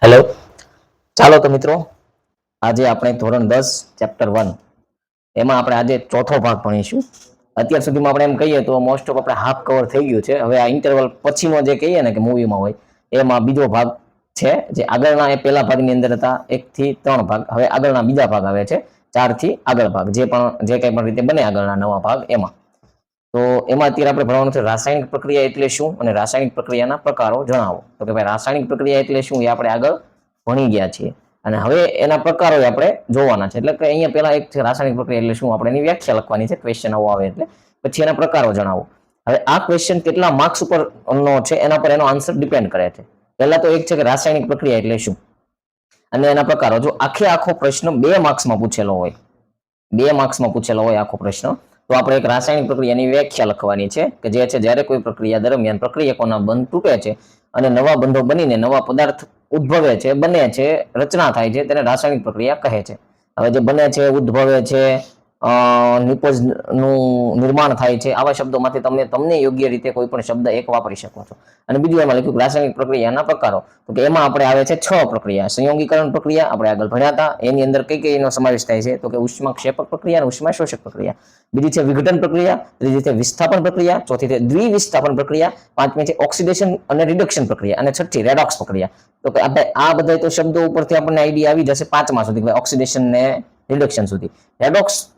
Hello, ચાલો તો મિત્રો, આજે આપણે ધોરણ 10 ચેપ્ટર 1 એમાં આપણે આજે ચોથો ભાગ ભણીશું. અત્યાર સુધીમાં આપણે એમ કહીએ તો મોસ્ટ ઓફ આપણે હાફ કવર થઈ ગયું છે. હવે આ ઇન્ટરવલ પછીનો જે કહીએ ને કે મૂવીમાં હોય એમાં બીજો ભાગ છે. જે આગળના એ પહેલા ભાગની અંદર હતા 1 થી 3 ભાગ, હવે આગળના બીજા ભાગ આવે છે 4 થી આગળ ભાગ, જે કંઈ પણ રીતે બને આગળના નવા ભાગ એમાં. તો એમાં અત્યારે આપણે ભણવાનું છે રાસાયણિક પ્રક્રિયા એટલે શું અને રાસાયણિક પ્રક્રિયાના પ્રકારો જણાવો. તો કે ભાઈ રાસાયણિક પ્રક્રિયા એટલે શું એ આપણે આગળ ભણી ગયા છીએ અને હવે એના પ્રકારો આપણે જોવાના છે. એટલે કે અહીંયા પહેલા એક છે રાસાયણિક પ્રક્રિયા એટલે શું, આપણે એની વ્યાખ્યા લખવાની છે. ક્વેશ્ચન આવો આવે એટલે પછી એના પ્રકારો જણાવો. હવે આ ક્વેશ્ચન કેટલા માર્ક્સ ઉપર નો છે એના પર એનો આન્સર ડિપેન્ડ કરે છે. પહેલા તો એક છે કે રાસાયણિક પ્રક્રિયા એટલે શું અને એના પ્રકારો. જો આખો પ્રશ્ન 2 માર્ક્સમાં પૂછેલો હોય, 2 માર્ક્સમાં પૂછેલો હોય આખો પ્રશ્ન, તો આપણે એક રાસાયણિક પ્રક્રિયાની વ્યાખ્યા લખવાની છે કે જે છે જ્યારે કોઈ પ્રક્રિયા દરમિયાન પ્રક્રિયકોના બંધ તૂટે છે અને નવા બંધો બનીને નવા પદાર્થ ઉદ્ભવે છે, બને છે, રચના થાય છે, તેને રાસાયણિક પ્રક્રિયા કહે છે. હવે જે બને છે, ઉદ્ભવે છે, નિપજનું નિર્માણ થાય છે, આવા શબ્દોમાંથી તમને યોગ્ય રીતે કોઈ પણ શબ્દ એક વાપરી શકો છો. અને બીજું એમાં લખ્યું રાસાયણિક પ્રક્રિયાના પ્રકારો. તો કે એમાં આપણે આવે છે 6 પ્રક્રિયા. સંયોગીકરણ પ્રક્રિયા આપણે આગળ ભણ્યા હતા, એની અંદર કઈ એનો સમાવેશ થાય છે તો કે ઉષ્માક્ષેપક પ્રક્રિયા અને ઉષ્માશોષક પ્રક્રિયા. બીજી છે વિઘટન પ્રક્રિયા, ત્રીજી છે વિસ્થાપન પ્રક્રિયા, ચોથી છે દ્વિવિસ્થાપન પ્રક્રિયા, પાંચમી છે ઓક્સિડેશન અને રિડક્શન પ્રક્રિયા અને છઠ્ઠી રેડોક્સ પ્રક્રિયા. તો કે આપણે આ બધા તો શબ્દો ઉપરથી આપણને આઈડિયા આવી જશે 5મા સુધી, ઓક્સિડેશન ને રિડક્શન સુધી. રેડોક્સ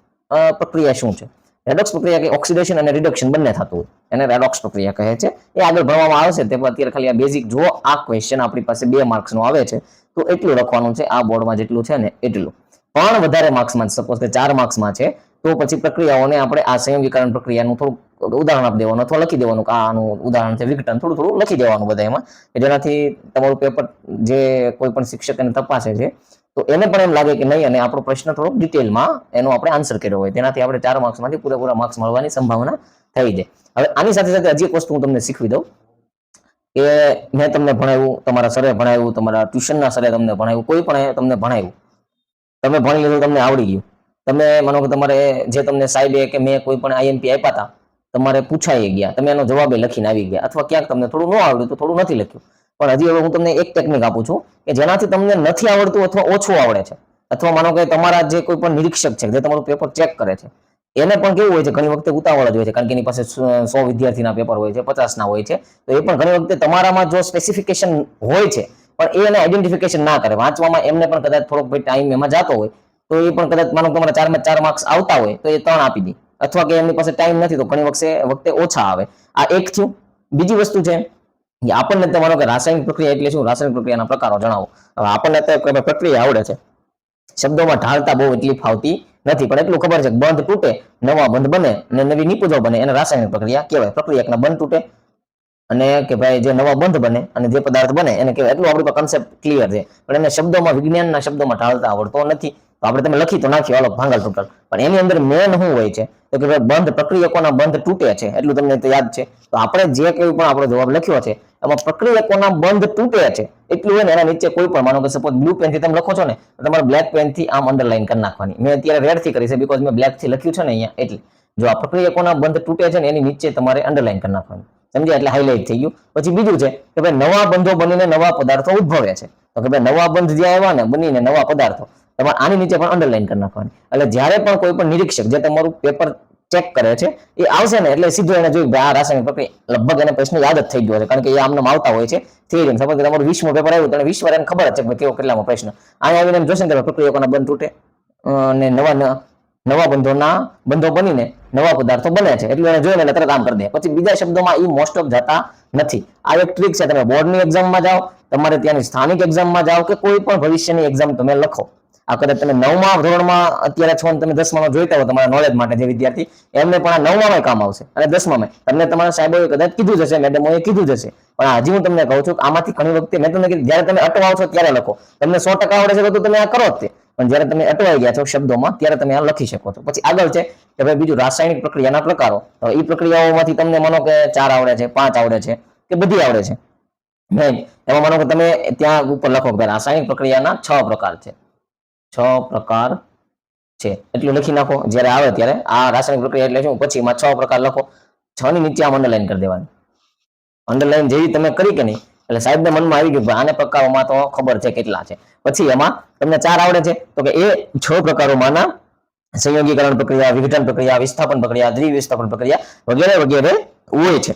પ્રક્રિયા શું છે? રેડોક્સ પ્રક્રિયા કે ઓક્સિડેશન અને રિડક્શન બંને થતું હોય એને રેડોક્સ પ્રક્રિયા કહે છે. એ આગળ ભણવામાં આવશે. તે અત્યારે ખાલી આ બેઝિક જો આ ક્વેશ્ચન આપણી પાસે 2 માર્ક્સનો આવે છે તો એટલું લખવાનું છે. આ બોર્ડમાં જેટલું છે ને એટલું. પણ વધારે માર્ક્સમાં, સપોઝ કે 4 માર્ક્સમાં છે તો પછી પ્રક્રિયાઓને આપણે આ સંયોગીકરણ પ્રક્રિયાનું થોડું ઉદાહરણ આપી દેવાનું અથવા લખી દેવાનું કે આનું ઉદાહરણ છે વિઘટન, થોડું લખી દેવાનું બધા એમાં, કે જેનાથી તમારું પેપર જે કોઈ પણ શિક્ષક એને તપાસે છે તો એને પણ એમ લાગે કે નહીં અને આપણો પ્રશ્ન થોડોક ડિટેલમાં એનો આપણે આન્સર કર્યો હોય, તેનાથી આપણે 4 માર્ક્સમાંથી પૂરેપૂરા માર્ક્સ મળવાની સંભાવના થઈ જાય. હવે આની સાથે સાથે હજી એક વસ્તુ હું તમને શીખવી દઉં કે મેં તમને ભણાવ્યું, તમારા સરે ભણાવ્યું, તમારા ટ્યુશનના સરે તમને ભણાવ્યું, કોઈ પણ તમને ભણાવ્યું, તમે ભણી લીધું, તમને આવડી ગયું. તમે માનો કે તમારે જે તમને સાહેબે કે મેં કોઈ પણ આઈએમપી આપ્યા હતા, તમારે પૂછાઈ ગયા, તમે એનો જવાબ લખીને આવી ગયા, અથવા ક્યાંક તમને થોડું ન આવડ્યું તો થોડું નથી લખ્યું. પણ હજી હવે હું તમને એક ટેકનિક આપું છું કે જેનાથી તમને નથી આવડતું અથવા ઓછું આવડે છે, અથવા માનો કે તમારા જે કોઈ પણ નિરીક્ષક છે જે તમારું પેપર ચેક કરે છે એને પણ કેવું હોય છે, ઘણી વખતે ઉતાવળ જ હોય છે, કારણ કે એની પાસે 100 વિદ્યાર્થીના પેપર હોય છે, 50 ના હોય છે. તો એ પણ ઘણી વખતે તમારામાં જો સ્પેસિફિકેશન હોય છે પણ એને આઈડેન્ટિફિકેશન ના કરે, વાંચવામાં એમને પણ કદાચ થોડોક ટાઈમ એમાં જતો હોય તો એ પણ કદાચ માનો તમારા 4 માં 4 માર્ક્સ આવતા હોય તો એ 3 આપી દે, અથવા કે એમની પાસે ટાઈમ નથી તો ઘણી વખતે ઓછા આવે. આ એક થયું. બીજી વસ્તુ છે આપણને તમારો કે રાસાયણિક પ્રક્રિયા એટલે શું, રાસાયણિક પ્રક્રિયાના પ્રકારો જણાવો. હવે આપણને અત્યારે પ્રક્રિયા આવડે છે, શબ્દોમાં ઢાળતા બહુ એટલી ફાવતી નથી, પણ એટલું ખબર છે કે બંધ તૂટે, નવા બંધ બને અને નવી નિપજો બને એને રાસાયણિક પ્રક્રિયા કહેવાય. પ્રક્રિયકના બંધ તૂટે અને કે ભાઈ જે નવા બંધ બને અને જે પદાર્થ બને એને કહેવાય. એટલું આપણી પાસે કન્સેપ્ટ ક્લિયર છે, પણ એને શબ્દોમાં, વિજ્ઞાનના શબ્દોમાં ઢાળતા આવડતો નથી. તો આપણે તમે લખી તો નાખ્યો હાલો ભાંગલ ટોટલ, પણ એની અંદર મેન શું હોય છે તો કે બંધ, પ્રક્રિયકોના બંધ તૂટે છે એટલું તમને તો યાદ છે. તો આપણે જે કંઈ પણ આપણો જવાબ લખ્યો છે એમાં પ્રક્રિયકોના બંધ તૂટે છે એટલું હોય ને એના નીચે કોઈ પણ માનો કે સપોઝ બ્લુ પેનથી તમે લખો છો ને તો તમારે બ્લેક પેનથી આમ અંડરલાઈન કરી નાખવાની. મેં અત્યારે રેડથી કરી છે બીકોઝ મેં બ્લેકથી લખ્યું છે ને અહીંયા, એટલે જો આ પ્રક્રિયકોના બંધ તૂટે છે ને એની નીચે તમારે અંડરલાઈન કરી નાખવાની. સમજ્યા? એટલે હાઇલાઇટ થઈ ગયું. પછી બીજું છે કે ભાઈ નવા બંધો બનીને નવા પદાર્થો ઉદ્ભવે છે. તો કે ભાઈ નવા બંધ જ્યાં આવ્યા ને બનીને નવા પદાર્થો, તમારે આની નીચે પણ અંડરલાઈન કરી નાખવાની. એટલે જ્યારે પણ કોઈ પણ નિરીક્ષક જે તમારું પેપર ચેક કરે છે એ આવશે ને એટલે સીધો એને જોયું આ રાસાયણિક પ્રક્રિયા, લગભગ એને પ્રશ્ન યાદ જ થઈ ગયો છે, કારણ કે એ આમને આવતા હોય છે થિયરી. સપોઝ તમારું 20મું પેપર આવ્યું તો 20 વાર એને ખબર જ છે કે કેવો કેટલામાં પ્રશ્ન. અહીંયા આવીને એમ જોશે ને કે પ્રક્રિયકોના બંધ તૂટે અને નવા બંધો બનીને નવા પદાર્થો બને છે એટલું એને જોઈને તરત આમ કરી દે. પછી બીજા શબ્દોમાં એ મોસ્ટ ઓફ જતા નથી. આ એક ટ્રીક છે. તમે બોર્ડની એક્ઝામમાં જાઓ, તમારે ત્યાંની સ્થાનિક એક્ઝામમાં જાઓ કે કોઈ પણ ભવિષ્યની એક્ઝામ તમે લખો, આ કદાચ તમે 9મા ધોરણમાં અત્યારે છો ને તમે 10મામાં જોઈતા હો તમારા નોલેજ માટે જે વિદ્યાર્થી, એમને પણ આ 9મામાં કામ આવશે અને 10મામાં તમને તમારા સાહેબોએ કદાચ કીધું જશે, મેડમોએ કીધું જશે. પણ હજી હું તમને કહું છું કે આમાંથી ઘણી વખતે મેં તમને કીધું જ્યારે તમે અટવાઓ છો ત્યારે લખો. તમને 100% આવડે છે તો તમે આ કરો જ તે, પણ જ્યારે તમે અટવાઈ ગયા છો શબ્દોમાં ત્યારે તમે આ લખી શકો છો. પછી આગળ છે કે ભાઈ બીજું રાસાયણિક પ્રક્રિયાના પ્રકારો. તો એ પ્રક્રિયાઓમાંથી તમને માનો કે 4 આવડે છે, 5 આવડે છે કે બધી આવડે છે નહીં, એમાં માનો કે તમે ત્યાં ઉપર લખો કે રાસાયણિક પ્રક્રિયાના 6 પ્રકાર છે, 6 પ્રકાર છે એટલું લખી નાખો. જ્યારે આવે ત્યારે આ રાસાયણિક પ્રક્રિયા એટલે શું, પછી એમાં 6 પ્રકાર લખો. 6 ની નીચે આમ અંડરલાઈન કરી દેવાની. અંડરલાઈન જેવી તમે કરી કે નહીં એટલે સાહેબને મનમાં આવી ગયું કે આને પ્રકારોમાં તો ખબર છે કેટલા છે. પછી એમાં તમને 4 આવડે છે તો કે એ 6 પ્રકારોમાંના સંયોગીકરણ પ્રક્રિયા, વિઘટન પ્રક્રિયા, વિસ્થાપન પ્રક્રિયા, દ્વિવિસ્થાપન પ્રક્રિયા વગેરે વગેરે હોય છે.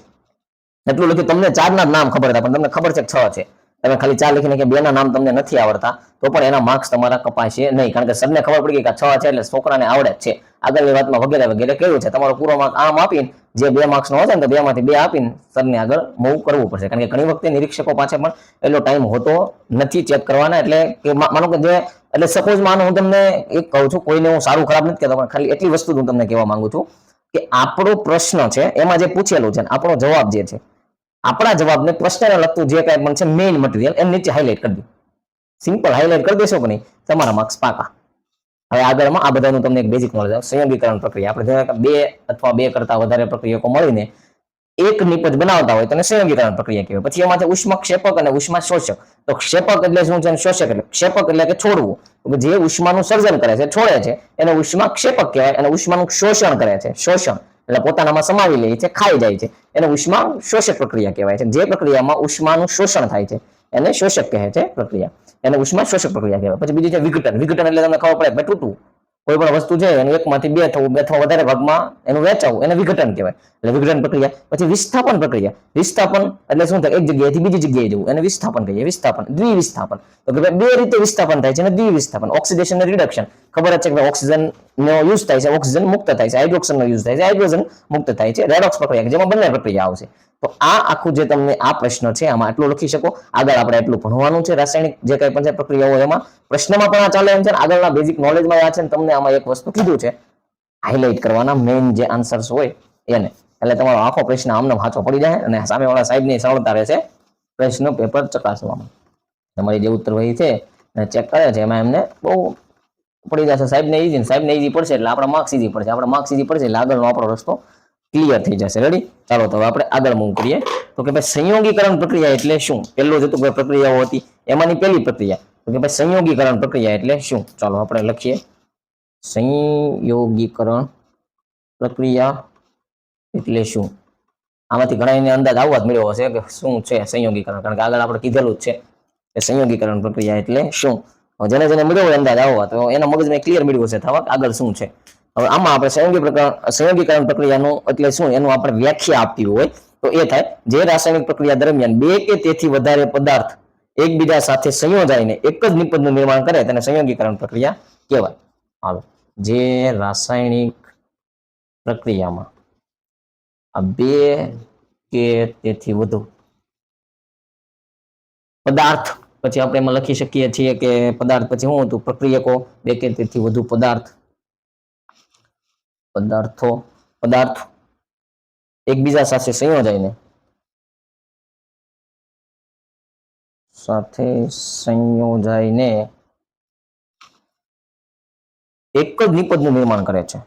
એટલું લખ્યું. તમને 4 ના નામ ખબર હતા પણ તમને ખબર છે કે 6 છે. તમે ખાલી 4 લખીને કે 2 ના નામ તમને નથી આવડતા તો પણ એના માર્ક્સ તમારા કપાશે નહીં, કારણ કે સરને ખબર પડી ગઈ કે 6 છે એટલે છોકરાને આવડે જ છે. આગળની વાતમાં વગેરે વગેરે કહ્યું છે. તમારો પૂરો માર્ક આમ આપીને જે 2 માર્ક્સનો હશે ને તો 2 માંથી 2 આપીને સરને આગળ મૂવ કરવું પડશે, કારણ કે ઘણી વખતે નિરીક્ષકો પાસે પણ એટલો ટાઈમ હોતો નથી ચેક કરવાના. એટલે કે માનો કે જે એટલે સપોઝ માનો હું તમને એક કહું છું, કોઈને હું સારું ખરાબ નથી કહેતો પણ ખાલી એટલી વસ્તુ હું તમને કહેવા માંગુ છું કે આપણો પ્રશ્ન છે એમાં જે પૂછેલું છે આપણો જવાબ જે છે, આપણા જવાબને પ્રશ્નને લગતું જે કાંઈ પણ છે મેઇન મટીરિયલ એમ નીચે હાઇલાઇટ કરી દો. સિમ્પલ હાઇલાઇટ કરી દેશો કે નહીં, તમારા માર્ક્સ પાકા. હવે આગળમાં આ બધાનું તમને એક બેઝિક નોલેજ આવે. સંયોગીકરણ પ્રક્રિયા આપણે જોઈએ કે 2 અથવા 2 કરતા વધારે પ્રક્રિયકો મળીને એક નિપજ બનાવતા હોય તેને સંયોગીકરણ પ્રક્રિયા કહેવાય. પછી એમાંથી ઉષ્માક્ષેપક અને ઉષ્માશોષક. તો ક્ષેપક એટલે શું છે, શોષક એટલે ક્ષેપક એટલે કે છોડવું, જે ઉષ્માનું સર્જન કરે છે, છોડે છે, એને ઉષ્માક્ષેપક કહેવાય. અને ઉષ્માનું શોષણ કરે છે, શોષણ એટલે પોતાનામાં સમાવી લે છે, ખાઈ જાય છે, એને ઉષ્મા શોષક પ્રક્રિયા કહેવાય છે. જે પ્રક્રિયામાં ઉષ્માનું શોષણ થાય છે એને શોષક કહે છે પ્રક્રિયા, એને ઉષ્મા શોષક પ્રક્રિયા કહેવાય. પછી બીજું છે વિઘટન. વિઘટન એટલે તમને ખબર પડે તૂટવું. કોઈ પણ વસ્તુ છે એનું 1 માંથી 2 થવું અથવા વધારે ભાગમાં એનું વહેંચાવું એને વિઘટન કહેવાય, એટલે વિઘટન પ્રક્રિયા. પછી વિસ્થાપન પ્રક્રિયા. વિસ્થાપન એટલે શું થાય, એક જગ્યાએથી બીજી જગ્યાએ જવું એને વિસ્થાપન કહીએ. વિસ્થાપન, દ્વિવિસ્થાપન તો કે 2 રીતે વિસ્થાપન થાય છે અને દ્વિવિસ્થાપન. ઓક્સિડેશન અને રિડક્શન. ખબર જ છે કે ઓક્સિજન નો યુઝ થાય છે, ઓક્સિજન મુક્ત થાય છે. હાઇડ્રોક્સન નો યુઝ થાય છે, હાઇડ્રોજન મુક્ત થાય છે. રેડોક્સ પ્રક્રિયા જેમાં બંને પ્રક્રિયા આવશે. તો આ આખું જે તમને આ પ્રશ્ન છે આમાં આટલું લખી શકો. આગળ આપણે એટલું ભણવાનું છે રાસાયણિક જે કંઈ પણ છે પ્રક્રિયાઓ, એમાં પ્રશ્નમાં પણ આ ચાલે એમ છે. આગળના બેઝિક નોલેજમાં આ છે ને તમને આમાં એક વસ્તુ કીધું છે હાઇલાઇટ કરવાના મેઇન જે આન્સર્સ હોય એને, એટલે તમારો આખો પ્રશ્ન આમને સાચો પડી જાય અને સામેવાળા સાહેબની સરળતા રહેશે પ્રશ્ન પેપર ચકાસવામાં. તમારી જે ઉત્તર વહી છે ચેક કરે છે એમાં એમને બહુ પડી જશે. સાહેબને ઈઝી પડશે એટલે આપણા માર્ક્સ ઈઝી પડશે. આપણા માર્ક્સ ઈઝી પડશે એટલે આગળનો આપણો રસ્તો ક્લિયર થઈ જશે. રેડી? ચાલો તો આપણે આગળ મૂવ કરીએ. તો કે ભાઈ સંયોગીકરણ પ્રક્રિયા એટલે શું? પહેલું જ હતું કે પ્રક્રિયાઓ હતી, એમાંની પહેલી પ્રક્રિયા તો કે ભાઈ સંયોગીકરણ પ્રક્રિયા એટલે શું? ચાલો આપણે લખીએ સંયોગીકરણ પ્રક્રિયા એટલે શું. આમાંથી ઘણા અંદાજ આવવા જ મળ્યો હશે કે શું છે સંયોગીકરણ, કારણ કે આગળ આપણે કીધેલું જ છે કે સંયોગીકરણ પ્રક્રિયા એટલે શું. જેને જેને મળ્યો હોય અંદાજ આવવા તો એના મગજમાં ક્લિયર મળ્યું હશે થવા આગળ શું છે. હવે આમાં આપણે સંયોગીકરણ પ્રક્રિયાનું એટલે શું એનું આપણે વ્યાખ્યા આપતી હોય તો એ થાય જે રાસાયણિક પ્રક્રિયા દરમિયાન 2 કે તેથી વધારે પદાર્થ એકબીજા સાથે સંયોજાઈને એક જ નિપજનું નિર્માણ કરે તેને સંયોગીકરણ પ્રક્રિયા કહેવાય. હાલો, જે રાસાયણિક પ્રક્રિયામાં આ 2 કે તેથી વધુ પદાર્થ, પછી આપણે એમાં લખી શકીએ છીએ કે પદાર્થ પછી શું હતું પ્રક્રિયકો, 2 કે તેથી વધુ પદાર્થ એકબીજા સાથે સંયોજાઈને એક જ નિપજનું નિર્માણ કરે છે.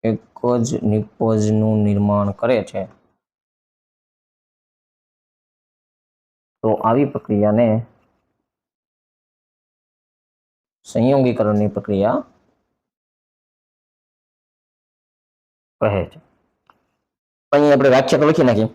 એક જ નિપજનું નિર્માણ કરે છે. તો આવી પ્રક્રિયાને સંયોગીકરણની પ્રક્રિયા કહે છે. અહીં આપણે વ્યાખ્યા તો લખી નાખી.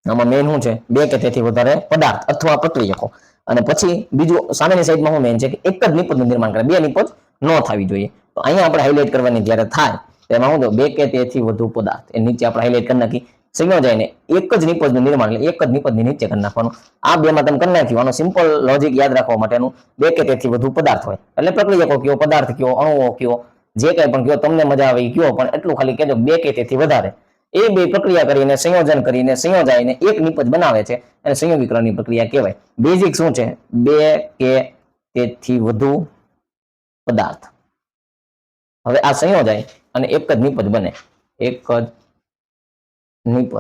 આમાં મેઇન શું છે 2 કે તેથી વધારે પદાર્થ અથવા પ્રક્રિયકો, અને પછી બીજું સામેની સાઈડમાં શું મેઇન છે કે એક જ નિપજનું નિર્માણ કરે, 2 નિપજ ન થવી જોઈએ. તો અહીંયા આપણે હાઇલાઇટ કરવાની જ્યારે થાય તેમાં શું 2 કે તેથી વધુ પદાર્થ એ નીચે આપણે હાઇલાઇટ કરી નાખી સંયોજાઈને એક જ નિપજનું નિર્માણ એટલે એક જ નિપજની નીચે કરી નાખવાનું. આ 2 માં તમે કરી નાખ્યું. આનો સિમ્પલ લોજિક યાદ રાખવા માટેનું 2 કે તેથી વધુ પદાર્થ હોય એટલે પ્રક્રિયકો કયો, પદાર્થ કયો, અણુઓ કયો, જે કંઈ પણ કયો તમને મજા આવે કયો, પણ એટલું ખાલી કહેજો 2 કે તેથી વધારે એ 2 પ્રક્રિયા કરીને સંયોજન કરીને સંયોજાઈને એક નિપજ બનાવે છે અને સંયોગીકરણની પ્રક્રિયા કહેવાય. બેઝિક શું છે 2 કે તેથી વધુ પદાર્થ. હવે આ સંયોજાય અને એક જ નિપજ બને, એક જ નિપજ.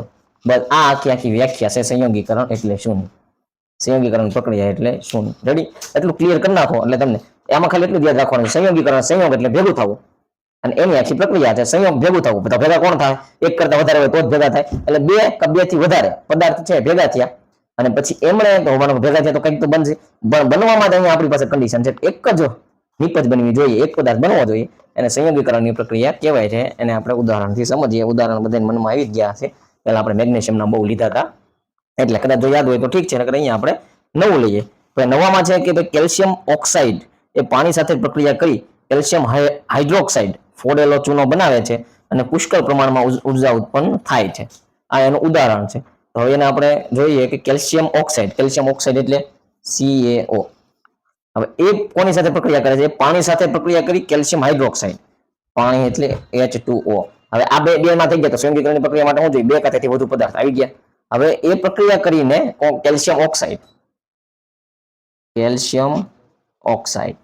બસ આ આખી વ્યાખ્યા છે સંયોગીકરણ એટલે શું, સંયોગીકરણ પ્રક્રિયા એટલે શું. રેડી? એટલું ક્લિયર કરી નાખો એટલે તમને આમાં ખાલી એટલું યાદ રાખવાનું સંયોગીકરણ, સંયોગ એટલે ભેગું થવું અને એની આખી પ્રક્રિયા છે સંયોગ ભેગું થવું. બધા ભેગા કોણ થાય? એક કરતા વધારે હોય તો જ ભેગા થાય. એટલે 2 કે 2 થી વધારે પદાર્થ છે ભેગા થયા અને પછી એમણે તો ભેગા થયા તો કંઈક તો બનશે. બનવામાં જ અહીંયા આપણી પાસે કન્ડિશન છે એક જ નિપજ બનવી જોઈએ, એક પદાર્થ બનવો જોઈએ, એને સંયોગીકરણની પ્રક્રિયા કહેવાય છે. એને આપણે ઉદાહરણથી સમજીએ. ઉદાહરણ બધાને મનમાં આવી જ ગયા છે. પહેલા આપણે મેગ્નેશિયમના બહુ લીધા હતા એટલે કદાચ જો યાદ હોય તો ઠીક છે, નકર અહીંયા આપણે નવું લઈએ. તો નવામાં છે કે ભાઈ કેલ્શિયમ ઓક્સાઇડ એ પાણી સાથે પ્રક્રિયા કરી કેલ્શિયમ હાઇડ્રોક્સાઇડ ફોડેલો ચૂનો બનાવે છે અને પુષ્કળ પ્રમાણમાં ઉર્જા ઉત્પન્ન થાય છે. આ એનું ઉદાહરણ છે. તો હવે એને આપણે જોઈએ કે કેલ્શિયમ ઓક્સાઇડ એટલે CaO. હવે એ કોની સાથે પ્રક્રિયા કરે છે? પાણી સાથે પ્રક્રિયા કરી કેલ્શિયમ હાઇડ્રોક્સાઇડ, પાણી એટલે H2O. હવે આ બે માં થઈ ગયા તો સંયોગીકરણની પ્રક્રિયા માટે શું જોઈએ? 2 કરતાથી વધુ પદાર્થ આવી ગયા. હવે એ પ્રક્રિયા કરીને કેલ્શિયમ ઓક્સાઇડ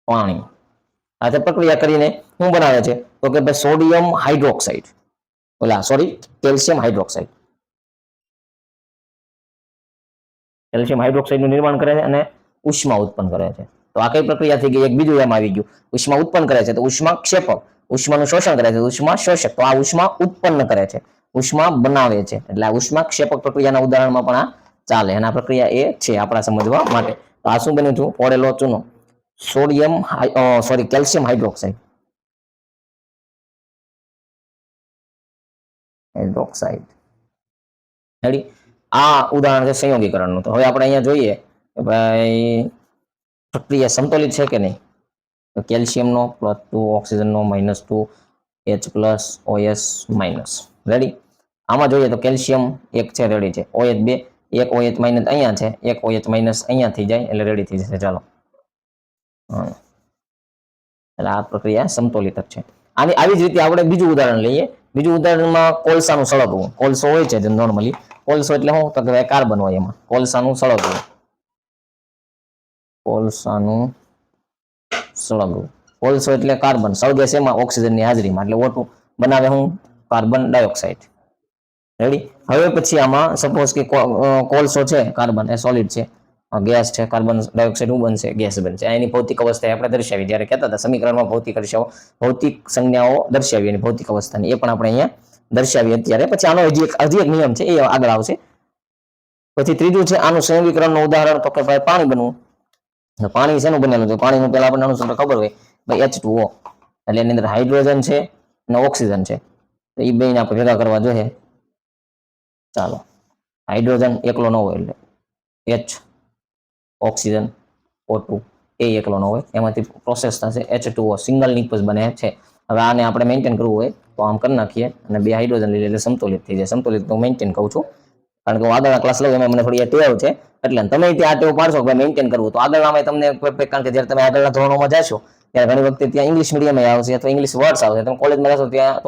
પાણી આ પ્રક્રિયા કરીને શું બનાવે છે? તો કે ભાઈ સોડિયમ હાઇડ્રોક્સાઇડ, કેલ્શિયમ હાઇડ્રોક્સાઇડનું નિર્માણ કરે છે અને ઉષ્મા ઉત્પન્ન કરે છે. તો આ કઈ પ્રક્રિયા થઈ ગઈ? એક બીજું એમ આવી ગયું, ઉષ્મા ઉત્પન્ન કરે છે તો ઉષ્મા ક્ષેપક, ઉષ્માનું શોષણ કરે છે ઉષ્મા શોષક. તો આ ઉષ્મા ઉત્પન્ન કરે છે, ઉષ્મા બનાવે છે, એટલે આ ઉષ્મા ક્ષેપક પ્રક્રિયાના ઉદાહરણમાં પણ આ ચાલે. અને આ પ્રક્રિયા એ છે આપણા સમજવા માટે. તો આ શું બન્યું હતું? ફોડેલો ચૂનો, કેલ્શિયમ હાઇડ્રોક્સાઇડ રેડી. આ ઉદાહરણ છે સંયોગીકરણનું. તો હવે આપણે અહીંયા જોઈએ કે ભાઈ પ્રક્રિયા સમતોલિત છે કે નહીં. તો કેલ્શિયમનો +2, ઓક્સિજનનો -2, H+OS માઇનસ. રેડી. આમાં જોઈએ તો કેલ્શિયમ એક છે, રેડી છે. OH 2, એક OH માઇનસ અહીંયા છે, એક OH માઇનસ અહીંયા થઈ જાય એટલે રેડી થઈ જશે. ચાલો, એટલે આ પ્રક્રિયા સમતોલિત છે. આવી જ રીતે આપણે બીજું ઉદાહરણ લઈએ. બીજું ઉદાહરણમાં કોલસાનું સળગવું. કોલસો હોય છે નોર્મલી. કોલસો એટલે શું? તો કે કાર્બન હોય એમાં. કોલસાનું સળગવું. કોલસો એટલે કાર્બન સળગે છે એમાં ઓક્સિજનની હાજરીમાં, એટલે O2 બનાવે હું? Carbon dioxide. રેડી. હવે પછી આમાં સપોઝ કે કોલસો છે, કાર્બન એ સોલિડ છે, ગેસ છે, કાર્બન ડાયોક્સાઇડ શું બનશે? ગેસ બનશે. એની ભૌતિક અવસ્થા આપણે દર્શાવી. જ્યારે કહેતા હતા સમીકરણમાં ભૌતિક સંજ્ઞાઓ દર્શાવી એની ભૌતિક અવસ્થાની, એ પણ આપણે અહીંયા દર્શાવી અત્યારે. પછી આનો હજી એક નિયમ છે, એ આગળ આવશે. પછી ત્રીજું છે આનું સંયોગીકરણનું ઉદાહરણ, તો કે ભાઈ પાણી બનવું. પાણી શેનું બનેલું છે? પાણીનું પહેલા આપણને અણુ સૂત્ર ખબર હોય, ભાઈ H2O, એટલે એની અંદર હાઇડ્રોજન છે અને ઓક્સિજન છે. તો એ બેને આપણે ભેગા કરવા જોઈએ. ચાલો, હાઇડ્રોજન એકલો ન હોય એટલે H, ઓક્સિજન O2 એ એકલો ન હોય, એમાંથી પ્રોસેસ થશે H2O, સિંગલ નિપજ બને છે. હવે આને આપણે મેન્ટેન કરવું હોય તો આમ કરી નાખીએ અને 2 હાઇડ્રોજન લઈ એટલે સમતોલિત થઈ જાય. સમતોલિત હું મેન્ટેન કહું છું, કારણ કે હું આગળના ક્લાસ લઉં એમાં મને થોડી ટેવ છે. એટલે તમે ત્યાં આ ટેવ પાડશો કે મેન્ટેન કરવું, તો આગળનામાં તમને, કારણ કે જ્યારે તમે આગળના ધોરણોમાં જશો ત્યારે ઘણી વખતે ત્યાં ઇંગ્લિશ મીડિયમ આવશે અથવા ઇંગ્લિશ વર્ડ્સ આવશે. તમે કોલેજમાં જશો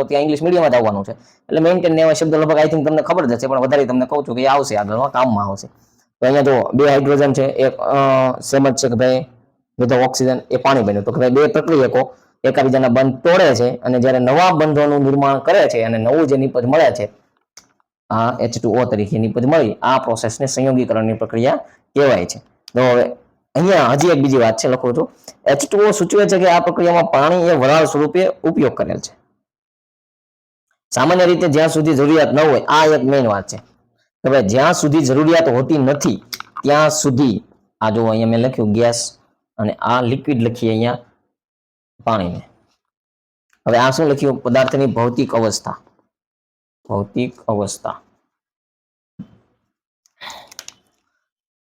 ત્યાં ઇંગ્લિશ મીડિયમ જ આવવાનું છે. એટલે મેન્ટેન ને એવા શબ્દ લગભગ આઈ થિંક તમને ખબર જ હશે, પણ વધારે તમને કહું છું કે એ આવશે આગળમાં, કામમાં આવશે. તો અહીંયા જો 2 હાઇડ્રોજન છે, એક સમજ છે કે ભાઈ વિધ ઓક્સિજન એ પાણી બન્યું. તો કે ભાઈ 2 પ્રક્રિયકો એકાબીજાના બંધ તોડે છે અને જ્યારે નવા બંધોનું નિર્માણ કરે છે અને નવું જે નિપજ મળે છે, આ H2O તરીકે નિપજ મળી, આ પ્રોસેસને સંયોગીકરણની પ્રક્રિયા કહેવાય છે. તો હવે અહીંયા હજી એક બીજી વાત છે, લખું છું. H2O સૂચવે છે કે આ પ્રક્રિયામાં પાણી એ વરાળ સ્વરૂપે ઉપયોગ કરેલ છે. સામાન્ય રીતે જ્યાં સુધી જરૂરિયાત ન હોય, આ એક મેઇન વાત છે કે ભાઈ જ્યાં સુધી જરૂરિયાત હોતી નથી ત્યાં સુધી, આ જો અહીંયા મેં લખ્યું ગેસ અને આ લિક્વિડ લખીએ અહીંયા પાણીને. હવે આ શું લખ્યું? પદાર્થની ભૌતિક અવસ્થા.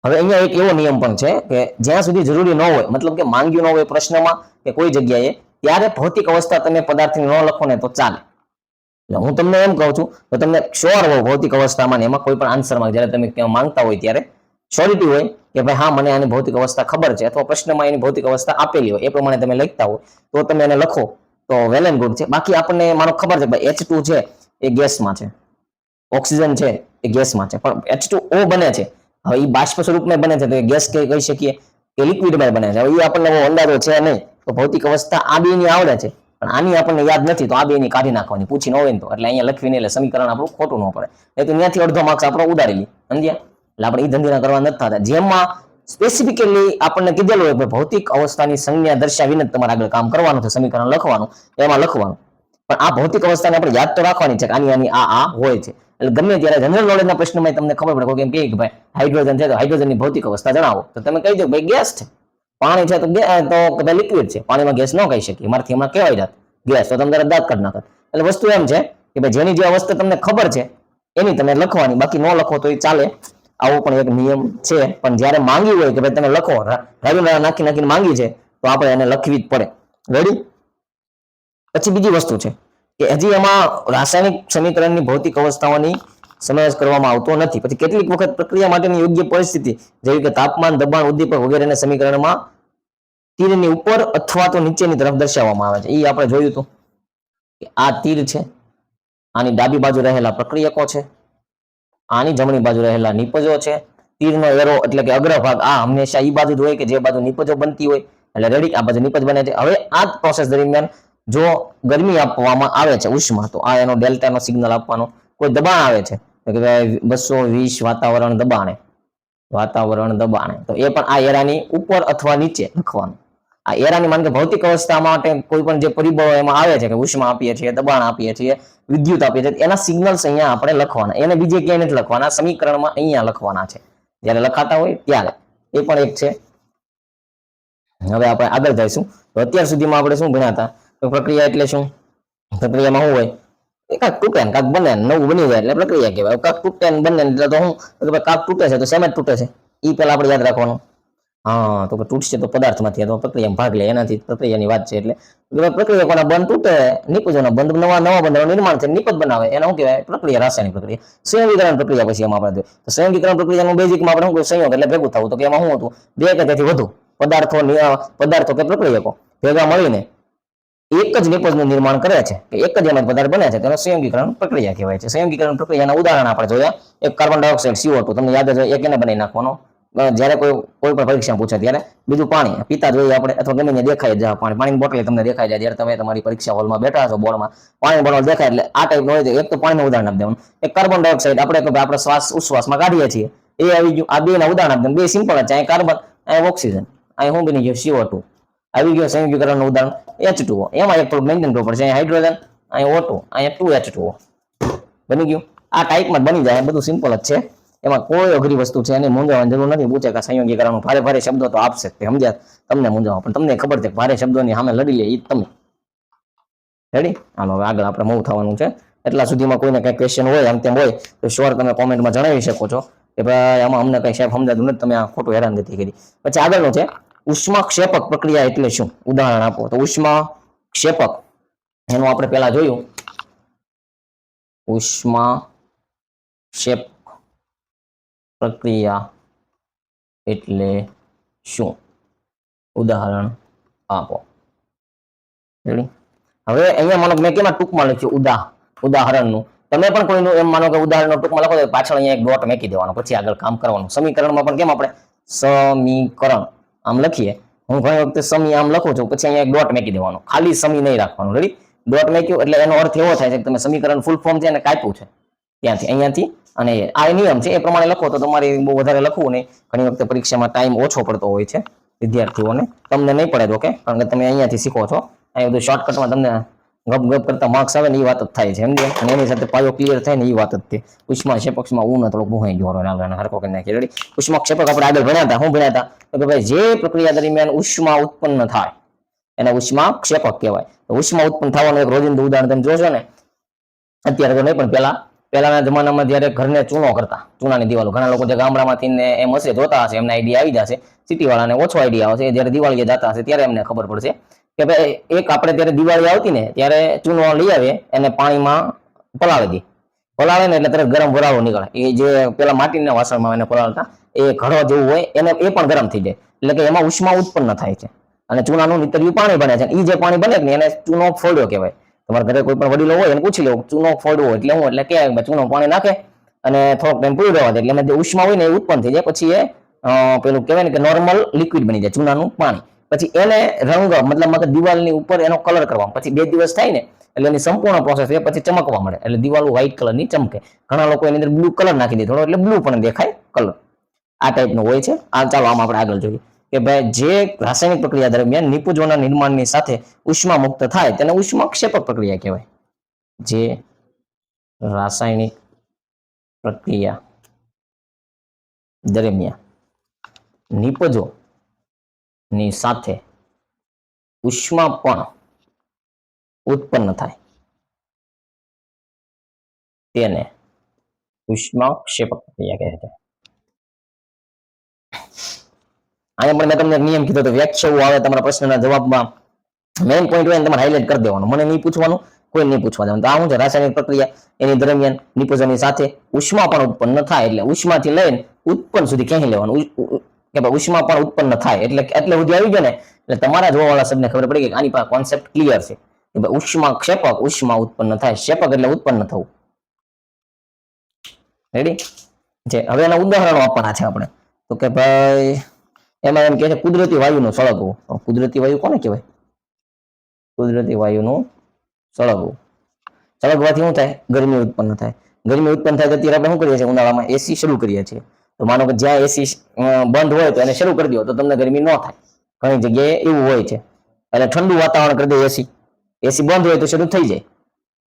હવે અહીંયા એક એવો નિયમ પણ છે કે જ્યાં સુધી જરૂરી ન હોય, મતલબ કે માંગ્યું ન હોય પ્રશ્નમાં કે કોઈ જગ્યાએ, ત્યારે ભૌતિક અવસ્થા તમે પદાર્થની ન લખો ને તો ચાલે. એટલે હું તમને એમ કહું છું તો તમને શ્યોર હો ભૌતિક અવસ્થામાં, એમાં કોઈ પણ આન્સરમાં જ્યારે તમે માંગતા હોય ત્યારે શ્યોરિટી હોય કે ભાઈ હા મને આની ભૌતિક અવસ્થા ખબર છે, અથવા પ્રશ્નમાં એની ભૌતિક અવસ્થા આપેલી હોય એ પ્રમાણે તમે લખતા હોય તો તમે એને લખો તો વેલ એન્ડ ગુડ છે. બાકી આપણને માનો ખબર છે ભાઈ H2 છે એ ગેસમાં છે, ઓક્સિજન છે એ ગેસમાં છે, પણ H2O બને છે, હવે એ બાષ્પ સ્વરૂપમાં બને છે તો એ ગેસ કહી શકીએ કે લિક્વિડમાં બને છે. હવે એ આપણને અંદાજો છે નહીં, તો ભૌતિક અવસ્થા આ બેની આવડે છે પણ આની આપણને યાદ નથી, તો આ બેની કાઢી નાખવાની, પૂછી ન હોય તો. એટલે અહીંયા લખવીને એટલે સમીકરણ આપણું ખોટું ન પડે, એ તો ત્યાંથી અડધો માર્ક્સ આપણો ઉડાડી લી, સમજ્યા? એટલે આપણે એ ધંધીના કરવા નથી થતા. જેમાં સ્પેસિફિકલી આપણને કીધેલું હોય ભૌતિક અવસ્થાની સંજ્ઞા દર્શાવીને તમારે આગળ કામ કરવાનું છે, સમીકરણ લખવાનું, એમાં લખવાનું. પણ આ ભૌતિક અવસ્થાને આપણે યાદ તો રાખવાની છે કે આની આ હોય છે. એટલે ગમે ત્યારે જનરલ નોલેજના પ્રશ્નમાં તમને ખબર પડે, કોઈ એમ કહે કે ભાઈ હાઇડ્રોજન છે તો હાઇડ્રોજનની ભૌતિક અવસ્થા જણાવો, તો તમે કહી દો ભાઈ ગેસ છે. પાણી છે તો કદાચ લિક્વિડ છે, પાણીમાં ગેસ ન કહી શકીએ, મારાથી હમણાં કહેવાય જાત ગેસ, તો તમે દાંત કાઢી નાખત. એટલે વસ્તુ એમ છે કે ભાઈ જેની જે અવસ્થા તમને ખબર છે એની તમે લખવાની, બાકી ન લખો તો ચાલે, આવો પણ એક નિયમ છે. પણ જ્યારે માંગી હોય કે ભાઈ તમે લખો, નાખી નાખીને માંગી છે, તો આપણે એને લખવી જ પડે. રેડી? પછી બીજી વસ્તુ છે કે હજી એમાં રાસાયણિક સમીકરણની ભૌતિક અવસ્થાઓની સમાવેશ કરવામાં આવતો નથી. પછી કેટલીક વખત પ્રક્રિયા માટેની યોગ્ય પરિસ્થિતિ, જેવી કે તાપમાન, દબાણ, ઉદ્દીપક વગેરેના સમીકરણમાં તીરની ઉપર અથવા તો નીચેની તરફ દર્શાવવામાં આવે છે. એ આપણે જોયું હતું કે આ તીર છે, આની ડાબી બાજુ રહેલા પ્રક્રિયકો છે, આની જમણી બાજુ રહેલા નિપજો છે. તીરનો એરો એટલે કે અગ્રભાગ આ હંમેશા એ બાજુ જ હોય કે જે બાજુ નિપજો બનતી હોય. એટલે રેડી, આ બાજુ નિપજ બને છે. હવે આ પ્રોસેસ દરમિયાન જો ગરમી આપવામાં આવે છે, ઉષ્મા, તો આ એનો ડેલ્ટાનો સિગ્નલ આપવાનો. કોઈ દબાણ આવે છે તો કે 220 વાતાવરણ દબાણે, તો એ પણ આ એરાની ઉપર અથવા નીચે લખવાનું. આ એરાની માન કે ભૌતિક અવસ્થા માટે કોઈ પણ જે પરિબળો એમાં આવે છે, કે ઉષ્મા આપીએ છીએ, દબાણ આપીએ છીએ, વિદ્યુત આપીએ છીએ, એના સિગ્નલ્સ અહીંયા આપણે લખવાના. એને બીજે ક્યાંય નથી લખવાના, સમીકરણમાં અહીંયા લખવાના છે જ્યારે લખાતા હોય ત્યારે. એ પણ એક છે. હવે આપણે આગળ જઈશું. તો અત્યાર સુધીમાં આપણે શું ભણ્યા હતા? તો પ્રક્રિયા એટલે શું? પ્રક્રિયામાં શું હોય? કાંક તૂટે ને કાંક બને, નવું બની જાય એટલે પ્રક્રિયા કહેવાય. કાંક તૂટે ને બને એટલે તો શું? કાંક તૂટે છે તો શેમાં જ તૂટે છે? એ પહેલા આપણે યાદ રાખવાનું. હા, તો કે તૂટશે તો પદાર્થમાંથી, તો પ્રક્રિયામાં ભાગ લે, એનાથી પ્રક્રિયાની વાત છે. એટલે પ્રક્રિયા કોના બંધ તૂટે, નિપજોના બંધ, નવા બંધનું નિર્માણ છે, નિપજ બનાવે, એને શું કહેવાય? પ્રક્રિયા, રાસાયણિક પ્રક્રિયા. સંયોગીકરણ પ્રક્રિયા પછી એમાં આપણે જોઈએ તો સંયોગીકરણ પ્રક્રિયાનું બેઝિકમાં આપણે શું સંયોગ એટલે ભેગું થવું. તો કે એમાં શું હતું? બે કે તેથી વધુ પદાર્થો કે પ્રક્રિયકો ભેગા મળીને એક જ નિપજનું નિર્માણ કરે છે, કે એક જ એમાં પદાર્થ બને છે, તેનો સંયોગીકરણ પ્રક્રિયા કહેવાય છે. સંયોગીકરણ પ્રક્રિયાના ઉદાહરણ આપણે જોયા. એક કાર્બન ડાયોક્સાઇડ CO2, તમને યાદ જ હોય, એક એને બનાવી નાખવાનો જ્યારે કોઈ પણ પરીક્ષા પૂછે ત્યારે. બીજું પાણી પીતા જોઈએ આપણે, અથવા ગમે દેખાય જાય પાણીની બોટલ તમને દેખાય જાય જ્યારે તમે તમારી પરીક્ષા હોલમાં બેઠા છો, બોર્ડમાં પાણી બોટલ દેખાય એટલે આ ટાઈપનું હોય. એક તો પાણીનું ઉદાહરણ આપી દેવાનું. એક કાર્બન ડાયોક્સાઇડ આપણે શ્વાસ ઉશ્વાસમાં કાઢીએ છીએ, એ આવી ગયું. આ બેના ઉદાહરણ આપી દે. બે સિમ્પલ જ છે. અહીં કાર્બન, અહીં ઓક્સિજન, અહીં શું બની ગયો? CO2 આવી ગયો. સંયોગીકરણનું ઉદાહરણ H2O. એમાં એક થોડું મેન્ટેન કરવું પડશે. અહીં હાઇડ્રોજન, અહીં O2, અહીં 2H2O બની ગયું. આ ટાઈપમાં બની જાય. બધું સિમ્પલ જ છે. એમાં કોઈ અઘરી વસ્તુ છે, એને મૂંઝાવાની જરૂર નથી. પૂછે કે સંયોગીકરણ ભારે ભારે શબ્દો તો આપશે, સમજ્યા? તમને મૂંઝાવો, પણ તમને ખબર છે ભારે શબ્દોની સામે લડી લે એ તમે. રેડી? હાલો હવે આગળ આપણે મૂવ થવાનું છે. એટલા સુધીમાં કોઈને કઈ ક્વેશ્ચન હોય, આમ તેમ હોય તો શ્યોર તમે કોમેન્ટમાં જણાવી શકો છો કે ભાઈ આમાં અમને કઈ સાહેબ સમજાતું નથી, તમે આ ખોટું હેરાનગતિ કરી. પછી આગળનું છે ઉષ્મા ક્ષેપક પ્રક્રિયા એટલે શું? ઉદાહરણ આપો. તો ઉષ્મા ક્ષેપક એનું આપણે પહેલા જોયું. ઉષ્મા ક્ષેપક પ્રક્રિયા એટલે શું? ઉદાહરણ આપો. રેડી? હવે અહીંયા માનો મેં કેમાં ટૂંકમાં લખ્યું? ઉદાહરણનું. તમે પણ કોઈનું એમ માનો કે ઉદાહરણનો ટૂંકમાં લખો તો પાછળ અહીંયા એક ડોટ મૂકી દેવાનો, પછી આગળ કામ કરવાનું. સમીકરણમાં પણ કેમ આપણે સમીકરણ આમ લખીએ, હું ઘણી વખતે સમી આમ લખું છું, પછી અહીંયા એક ડોટ મૂકી દેવાનો, ખાલી સમી નહીં રાખવાનું. રેડી? ડોટ મૂક્યું એટલે એનો અર્થ એવો થાય છે કે તમે સમીકરણ ફૂલ ફોર્મ છે એને કાપ્યું છે ત્યાંથી, અહીંયાથી, અને આ નિયમ છે એ પ્રમાણે લખો તો તમારે બહુ વધારે લખવું નહીં. ઘણી વખતે પરીક્ષામાં ટાઈમ ઓછો પડતો હોય છે વિદ્યાર્થીઓને, તમને નહીં પડે તો કે, કારણ કે તમે અહીંયાથી શીખો છો. અહીં બધું શોર્ટકટમાં તમને ગપ ગપ કરતા માર્ક્સ આવે ને એ વાત જ થાય છે, સમજે? અને એની સાથે પાયો ક્લિયર થાય ને એ વાત જ તે. ઉષ્મા ક્ષેપકમાં હું થોડુંક ભૂહાઈ ગયો, હરકો કરી નાખી. રેડી? ઉષ્મા ક્ષેપક આપણે આગળ ભણ્યા હતા. શું ભણ્યા હતા? તો કે ભાઈ જે પ્રક્રિયા દરમિયાન ઉષ્મા ઉત્પન્ન થાય એને ઉષ્મા ક્ષેપક કહેવાય. ઉષ્મા ઉત્પન્ન થવાનું એક રોજિંદુ ઉદાહરણ તમે જોશો ને, અત્યારે તો નહીં પણ પહેલાના જમાનામાં જ્યારે ઘરને ચૂનો કરતા, ચૂનાની દિવાલો, ઘણા લોકો જે ગામડામાંથી ને એમ હશે જોતા હશે, એમને આઈડિયા આવી જશે. સિટી વાળાને ઓછો આઈડિયા આવશે. જ્યારે દિવાળીએ જતા હશે ત્યારે એમને ખબર પડશે કે ભાઈ એક આપણે ત્યારે દિવાળી આવતી ને ત્યારે ચૂનો લઈ આવીએ, એને પાણીમાં પલાળી દઈએ. પલાળે ને એટલે તરત ગરમ વરાળો નીકળે. એ જે પેલા માટીના વાસણમાં એને પલાળતા, એ ઘડો જેવું હોય એને એ પણ ગરમ થઈ જાય. એટલે કે એમાં ઉષ્મા ઉત્પન્ન થાય છે અને ચૂનાનું નીતર્યું પાણી બને છે. એ જે પાણી બને ને એને ચૂનો ફોડ્યો કહેવાય. તમારા ઘરે કોઈ પણ વડીલો હોય એને પૂછી લેવું ચૂનો ફોડવો એટલે હું, એટલે કે ચૂનો પાણી નાખે અને થોડોક ટાઈમ પૂરી રહેવા દે એટલે એમાં જે ઉષ્મા હોય ને એ ઉત્પન્ન થઈ જાય. પછી એ પેલું કહેવાય ને કે નોર્મલ લિક્વિડ બની જાય, ચૂનાનું પાણી. પછી એને રંગ, મતલબ દિવાલની ઉપર એનો કલર કરવામાં, પછી 2 દિવસ થાય ને એટલે એની સંપૂર્ણ પ્રોસેસ એ પછી ચમકવા મળે, એટલે દિવાલો વ્હાઈટ કલરની ચમકે. ઘણા લોકો એની અંદર બ્લુ કલર નાખી દે થોડો, એટલે બ્લુ પણ દેખાય કલર. આ ટાઈપનું હોય છે. આ ચાલો આમાં આપણે આગળ જોઈએ કે ભાઈ જે રાસાયણિક પ્રક્રિયા દરમિયાન નિપજોના નિર્માણની સાથે ઉષ્મા મુક્ત થાય તેને ઉષ્મા ક્ષેપક પ્રક્રિયા કહેવાય. જે રાસાયણિક પ્રક્રિયા દરમિયાન નિપજોની સાથે ઉષ્મા પણ ઉત્પન્ન થાય તેને ઉષ્માક્ષેપક પ્રક્રિયા કહે છે. અહીંયા પણ મેં તમને નિયમ કીધો તો વ્યાખ્યાઓ આવે તમારા પ્રશ્નના જવાબમાં મેઇન પોઈન્ટ હોય તમારે હાઇલાઇટ કરી દેવાનું, મને નહીં પૂછવાનું, કોઈ નહીં પૂછવા દેવાનું. તો આ શું છે? રાસાયણિક પ્રક્રિયા, એની દરમિયાન નિપજનની સાથે ઉષ્મા પણ ઉત્પન્ન થાય. એટલે ઉષ્માથી લઈને ઉત્પન્ન સુધી ક્યાંય લેવાનું કે ભાઈ ઉષ્મા પણ ઉત્પન્ન થાય એટલે સુધી આવી ગયો ને એટલે તમારા જોવાવાળા શબ્દને ખબર પડી ગઈ કે આની પાસે કોન્સેપ્ટ ક્લિયર છે કે ભાઈ ઉષ્મા ક્ષેપક, ઉષ્મા ઉત્પન્ન થાય, ક્ષેપક એટલે ઉત્પન્ન થવું. રેડી છે? હવે એના ઉદાહરણો આપવાના છે આપણે. તો કે ભાઈ એમાં એમ કે છે કુદરતી વાયુનું સળગવું. કુદરતી વાયુ કોને કહેવાય? કુદરતી વાયુનું સળગવું. સળગવાથી શું થાય? ગરમી ઉત્પન્ન થાય. ગરમી ઉત્પન્ન થાય તો અત્યારે આપણે શું કરીએ છીએ? ઉનાળામાં એસી શરૂ કરીએ છીએ. તો માનો કે જ્યાં એસી બંધ હોય તો એને શરૂ કરી દો તો તમને ગરમી ન થાય. ઘણી જગ્યાએ એવું હોય છે એટલે ઠંડુ વાતાવરણ કરી દે એસી. એસી બંધ હોય તો શરૂ થઈ જાય.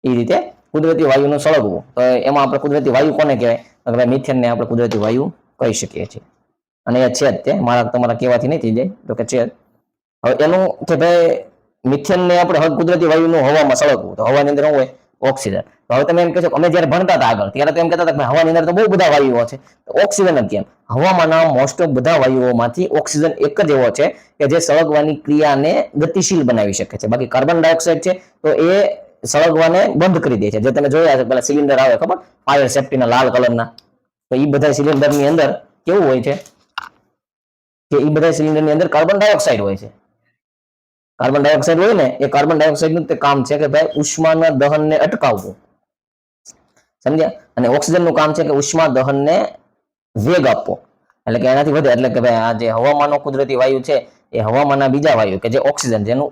એ રીતે કુદરતી વાયુનું સળગવું. તો એમાં આપણે કુદરતી વાયુ કોને કહેવાય? મિથેનને આપણે કુદરતી વાયુ કહી શકીએ છીએ. અને એ છે જ તે, મારા તમારા કહેવાથી નહીં થઈ જાય તો કે છે. હવે એનું કે ભાઈ મિથેનને આપણે કુદરતી વાયુનું હવામાં સળગવું. તો હવાની અંદર શું હોય? ઓક્સિજન. તો હવે તમે એમ કહેશો અમે જ્યારે ભણતા હતા આગળ ત્યારે તો એમ કહેતા હતા કે હવાની અંદર તો બહુ બધા વાયુઓ છે, તો ઓક્સિજન જ કેમ? હવામાંના મોસ્ટ ઓફ બધા વાયુઓમાંથી ઓક્સિજન એક જ એવો છે કે જે સળગવાની ક્રિયાને ગતિશીલ બનાવી શકે છે. બાકી કાર્બન ડાયોક્સાઇડ છે તો એ સળગવાને બંધ કરી દે છે. જે તમે જોયા છે પેલા સિલિન્ડર આવે ખબર, ફાયર સેફ્ટીના લાલ કલરના, તો એ બધા સિલિન્ડરની અંદર કેવું હોય છે કે એ બધા સિલિન્ડરની અંદર કાર્બન ડાયોક્સાઇડ હોય છે. કાર્બન ડાયોક્સાઇડ હોય ને એ કાર્બન ડાયોક્સાઇડનું તે કામ છે કે ભાઈ ઉષ્માના દહનને અટકાવવું. સમજ્યા? અને ઓક્સિજનનું કામ છે કે ઉષ્મા દહનને વેગ આપવો. એટલે કે એનાથી વધે. એટલે કે ભાઈ આ જે હવામાનનો કુદરતી વાયુ છે એ હવામાનના બીજા વાયુ કે જે ઓક્સિજન, જેનું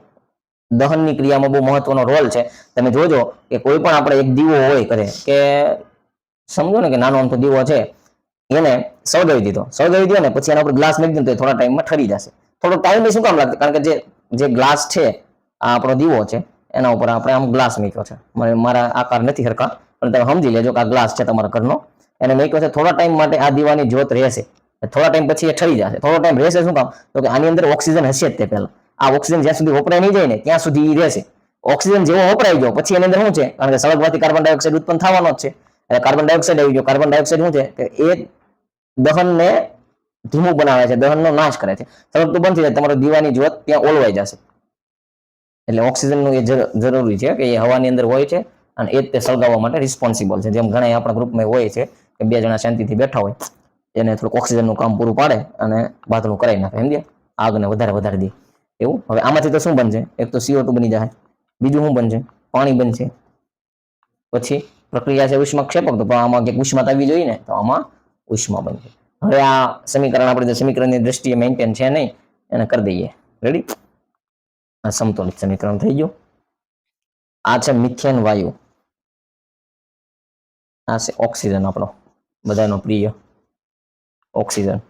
દહનની ક્રિયામાં બહુ મહત્વનો રોલ છે. તમે જોજો કે કોઈ પણ આપણે એક દીવો હોય કરે કે સમજો ને કે નાનો અમથો દીવો છે એને સળગાવી દીધો, સળગાવી દો ને પછી એના ઉપર ગ્લાસ નાખી દો તો થોડા ટાઈમમાં ઠરી જશે. થોડો ટાઈમ શું કામ લાગશે? કારણ કે જે ગ્લાસ છે આ આપણો દીવો છે એના ઉપર આપણે આમ ગ્લાસ મૂક્યો છે. મારા આકાર નથી હરખા પણ તમે સમજી લેજો કે આ ગ્લાસ છે તમારા ઘરનો, એને મૂક્યો છે. થોડા ટાઈમ માટે આ દીવાની જ્યોત રહેશે, થોડા ટાઈમ પછી એ ઠરી જશે. થોડો ટાઈમ રહેશે શું કામ? તો કે આની અંદર ઓક્સિજન હશે જ તે પહેલા. આ ઓક્સિજન જ્યાં સુધી વપરાય નહીં જાય ને ત્યાં સુધી એ રહેશે. ઓક્સિજન જેવો વપરાઈ ગયો પછી એની અંદર શું છે? કારણ કે સળગવાથી કાર્બન ડાયોક્સાઇડ ઉત્પન્ન થવાનો જ છે. એટલે કાર્બન ડાયોક્સાઇડ આવી ગયો. કાર્બન ડાયોક્સાઇડ શું છે કે એ દહનને ધીમું બનાવે છે, દહનનો નાશ કરે છે. સળગતું બંધ થઈ જાય, તમારો દીવાની જ્યોત ત્યાં ઓલવાઈ જશે. એટલે ઓક્સિજનનું એ જરૂરી છે કે એ હવાની અંદર હોય છે અને એ જ તે સળગાવવા માટે રિસ્પોન્સિબલ છે. જેમ ઘણા આપણા ગ્રુપમાં હોય છે કે બે જણા શાંતિથી બેઠા હોય, એને થોડુંક ઓક્સિજનનું કામ પૂરું પાડે અને બાથરૂમ કરાવી નાખે, સમજ્યા? આગને વધારે દે એવું. હવે આમાંથી તો શું બનશે? એક તો CO2 બની જાય, બીજું શું બનશે? પાણી બનશે. પછી પ્રક્રિયા છે ઉષ્માક્ષેપક, તો આમાં ક્યાંક ઉષ્મા આવી જોઈએ ને, તો આમાં ઉષ્મા બનશે. હવે આ સમીકરણ આપણે જે સમીકરણની દ્રષ્ટિએ મેન્ટેન છે નહીં એને કરી દઈએ. રેડી? આ સમતોલિત સમીકરણ થઈ ગયું. આ છે મિથેન વાયુ, આ છે ઓક્સિજન, આપણો બધાનો પ્રિય ઓક્સિજન.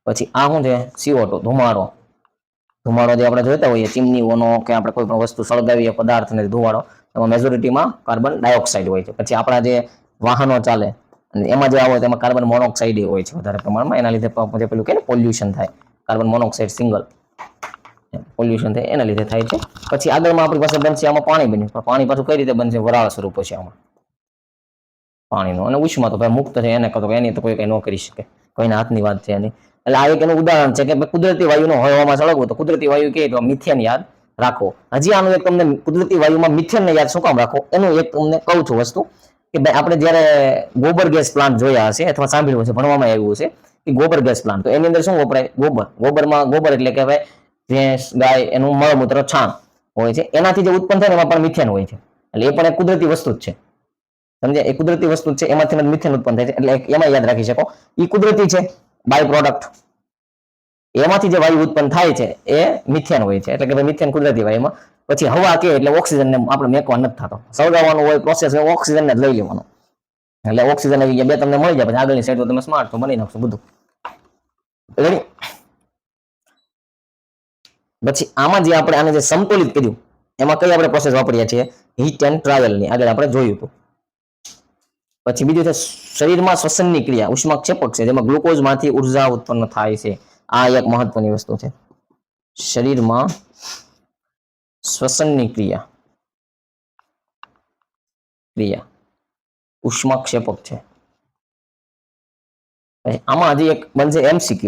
પછી આ શું છે? CO2 ધુમાડો. ધુમાડો જે આપણે જોઈતા હોઈએ ચીમનીઓનો કે આપણે કોઈ પણ વસ્તુ સળગાવીએ પદાર્થને ધુમાડો, એમાં મેજોરિટીમાં કાર્બન ડાયોક્સાઇડ હોય છે. પછી આપણા જે વાહનો ચાલે અને એમાં જે આવે તેમાં કાર્બન મોનોક્સાઇડ હોય છે વધારે પ્રમાણમાં. એના લીધે પેલું કે પોલ્યુશન થાય, કાર્બન મોનોક્સાઇડ સિંગલ પોલ્યુશન થાય એના લીધે થાય છે. પછી આગળમાં આપણી પાસે બનશે આમાં પાણી બન્યું. પણ પાણી પાછું કઈ રીતે બનશે? વરાળ સ્વરૂપ છે આમાં પાણીનો. અને ઉષ્મા તો ભાઈ મુક્ત છે, એને કહો એની તો કોઈ કઈ ન કરી શકે, કોઈના હાથની વાત છે એની. એટલે આ એક એનું ઉદાહરણ છે કે કુદરતી વાયુનો હવામાં સળગવું. તો કુદરતી વાયુ કે તો મિથેન યાદ રાખો. હજી આનું એક તમને કુદરતી વાયુમાં મિથેનને યાદ શું કામ રાખો એનું એક તમને કહું છું વસ્તુ કે ભાઈ આપણે જ્યારે ગોબર ગેસ પ્લાન્ટ જોયા હશે અથવા સાંભળ્યું હશે, ભણવામાં આવ્યું હશે કે ગોબર ગેસ પ્લાન્ટ, તો એની અંદર શું વપરાય? ગોબરમાં ગોબર એટલે કે ભાઈ ભેંસ ગાય એનું મળમૂત્ર છાણ હોય છે, એનાથી જે ઉત્પન્ન થાય એમાં પણ મિથેન હોય છે. એટલે એ પણ એક કુદરતી વસ્તુ જ છે, સમજ્યા? એ કુદરતી વસ્તુ છે, એમાંથી મિથેન ઉત્પન્ન થાય છે. એટલે એમાં યાદ રાખી શકો એ કુદરતી છે બાય પ્રોડક્ટ. એમાંથી જે વાયુ ઉત્પન્ન થાય છે એ મિથેન હોય છે. એટલે કે મિથેન કુદરતી વાયુમાં. પછી હવા કે એટલે ઓક્સિજનને આપણે મેકવા નથી થતો, સળગાવવાનું હોય પ્રોસેસ, ઓક્સિજનને જ લઈ લેવાનો. એટલે ઓક્સિજન આવી ગયા બે તમને મળી જાય. પછી આગળની સાઈડ તો તમે સ્માર્ટ તો બની નાખશો બધું. પછી આમાં જે આપણે આને જે સમતોલિત કર્યું એમાં કઈ આપણે પ્રોસેસ વાપરીએ છીએ? હીટ એન્ડ ટ્રાવેલની આગળ આપણે જોયું હતું. પછી બીજું છે શરીરમાં શ્વસનની ક્રિયા, ઉષ્માક્ષેપક છે, જેમાં ગ્લુકોઝમાંથી ઉર્જા ઉત્પન્ન થાય છે. આ એક મહત્વની વસ્તુ છે. શરીરમાં શ્વસનની ક્રિયા ઉષ્માક્ષેપક છે. આમાં હજી એક બનશે MCQ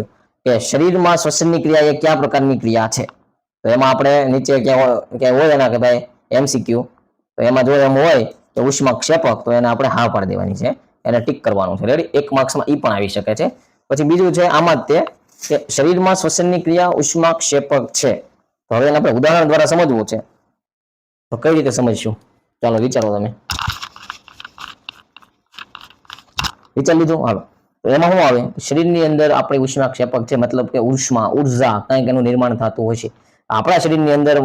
કે શરીરમાં શ્વસનની ક્રિયા એ કયા પ્રકારની ક્રિયા છે. તો એમાં આપણે નીચે ક્યાં હોય એના કે ભાઈ MCQ, તો એમાં જો એમ હોય તો ઉષ્માક્ષેપક, તો એને આપણે હા પાડી દેવાની છે, એને ટીક કરવાનું છે. રેડી, 1 માર્ક્સમાં ઈ પણ આવી શકે છે. પછી બીજું છે આમાં જ તે કે શરીરમાં શ્વસનની ક્રિયા ઉષ્માક્ષેપક છે. તો હવે એને આપણે ઉદાહરણ દ્વારા સમજવું છે. તો કઈ રીતે સમજશું? ચાલો વિચારો તમે. વિચાર લીધું? હાલો. તો એમાં શું આવે? શરીરની અંદર આપણી ઉષ્માક્ષેપક છે, મતલબ કે ઉર્જા કંઈક એનું નિર્માણ થતું હોય છે. આપણા શરીરની અંદર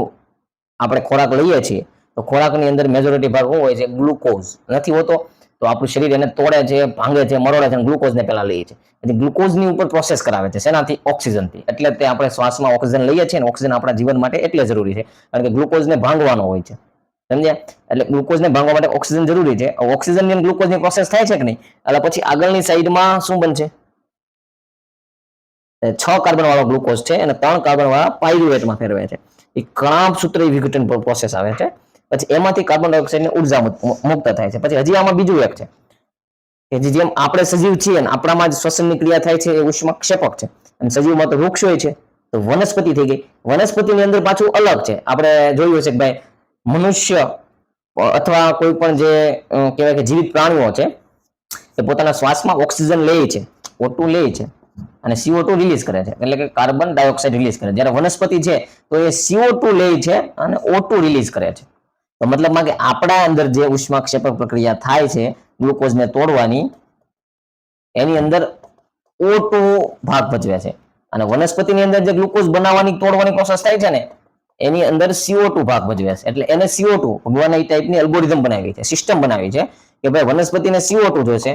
આપણે ખોરાક લઈએ છીએ તો ખોરાકની અંદર મેજોરિટી ભાગ શું હોય છે? ગ્લુકોઝ નથી હોતો. તો આપણું શરીર એને તોડે છે, ભાંગે છે, મરોડે છે, ગ્લુકોઝને પહેલા લઈએ છે. એટલે ગ્લુકોઝની ઉપર પ્રોસેસ કરાવે છે. શેનાથી? ઓક્સિજનથી. એટલે તે આપણે શ્વાસમાં ઓક્સિજન લઈએ છીએ, અને ઓક્સિજન આપણા જીવન માટે એટલે જરૂરી છે કારણ કે ગ્લુકોઝને ભાંગવાનો હોય છે. સમજ્યા? એટલે ગ્લુકોઝને ભાંગવા માટે ઓક્સિજન જરૂરી છે. ઓક્સિજનની અને ગ્લુકોઝની પ્રોસેસ થાય છે કે નહીં? એટલે પછી આગળની સાઈડમાં શું બનશે? 6 કાર્બન વાળો ગ્લુકોઝ છે અને 3 કાર્બન વાળા પાયરુવેટમાં ફેરવે છે. એ કણાભસૂત્રીય વિઘટન પ્રોસેસ આવે છે. પછી એમાંથી કાર્બન ડાયોક્સાઇડની ઉર્જા મુક્ત થાય છે. પછી હજી આમાં બીજું એક છે કે જેમ આપણે સજીવ છીએ ને આપણામાં જ શ્વસનની ક્રિયા થાય છે, એ ઉષ્માક્ષેપક છે. અને સજીવમાં તો વૃક્ષ હોય છે, તો વનસ્પતિ થઈ ગઈ. વનસ્પતિની અંદર પાછું અલગ છે. આપણે જોયું છે કે ભાઈ મનુષ્ય અથવા કોઈ પણ જે કહેવાય કે જીવિત પ્રાણીઓ છે એ પોતાના શ્વાસમાં ઓક્સિજન લે છે, O2 લે છે અને CO2 રિલીઝ કરે છે, એટલે કે કાર્બન ડાયોક્સાઇડ રિલીઝ કરે છે. જ્યારે વનસ્પતિ છે તો એ CO2 લે છે અને O2 રિલીઝ કરે છે. તો મતલબમાં કે આપણા અંદર જે ઉષ્માક્ષેપક પ્રક્રિયા થાય છે ગ્લુકોઝને તોડવાની, એની અંદર O2 ભાગ ભજવે છે. અને વનસ્પતિની અંદર જે ગ્લુકોઝ બનાવવાની તોડવાની પ્રોસેસ થાય છે ને એની અંદર CO2 ભાગ ભજવે છે. એટલે એને CO2 ભગવાને એ ટાઈપની એલ્ગોરિધમ બનાવી છે, સિસ્ટમ બનાવી છે કે ભાઈ વનસ્પતિને CO2 જોઈશે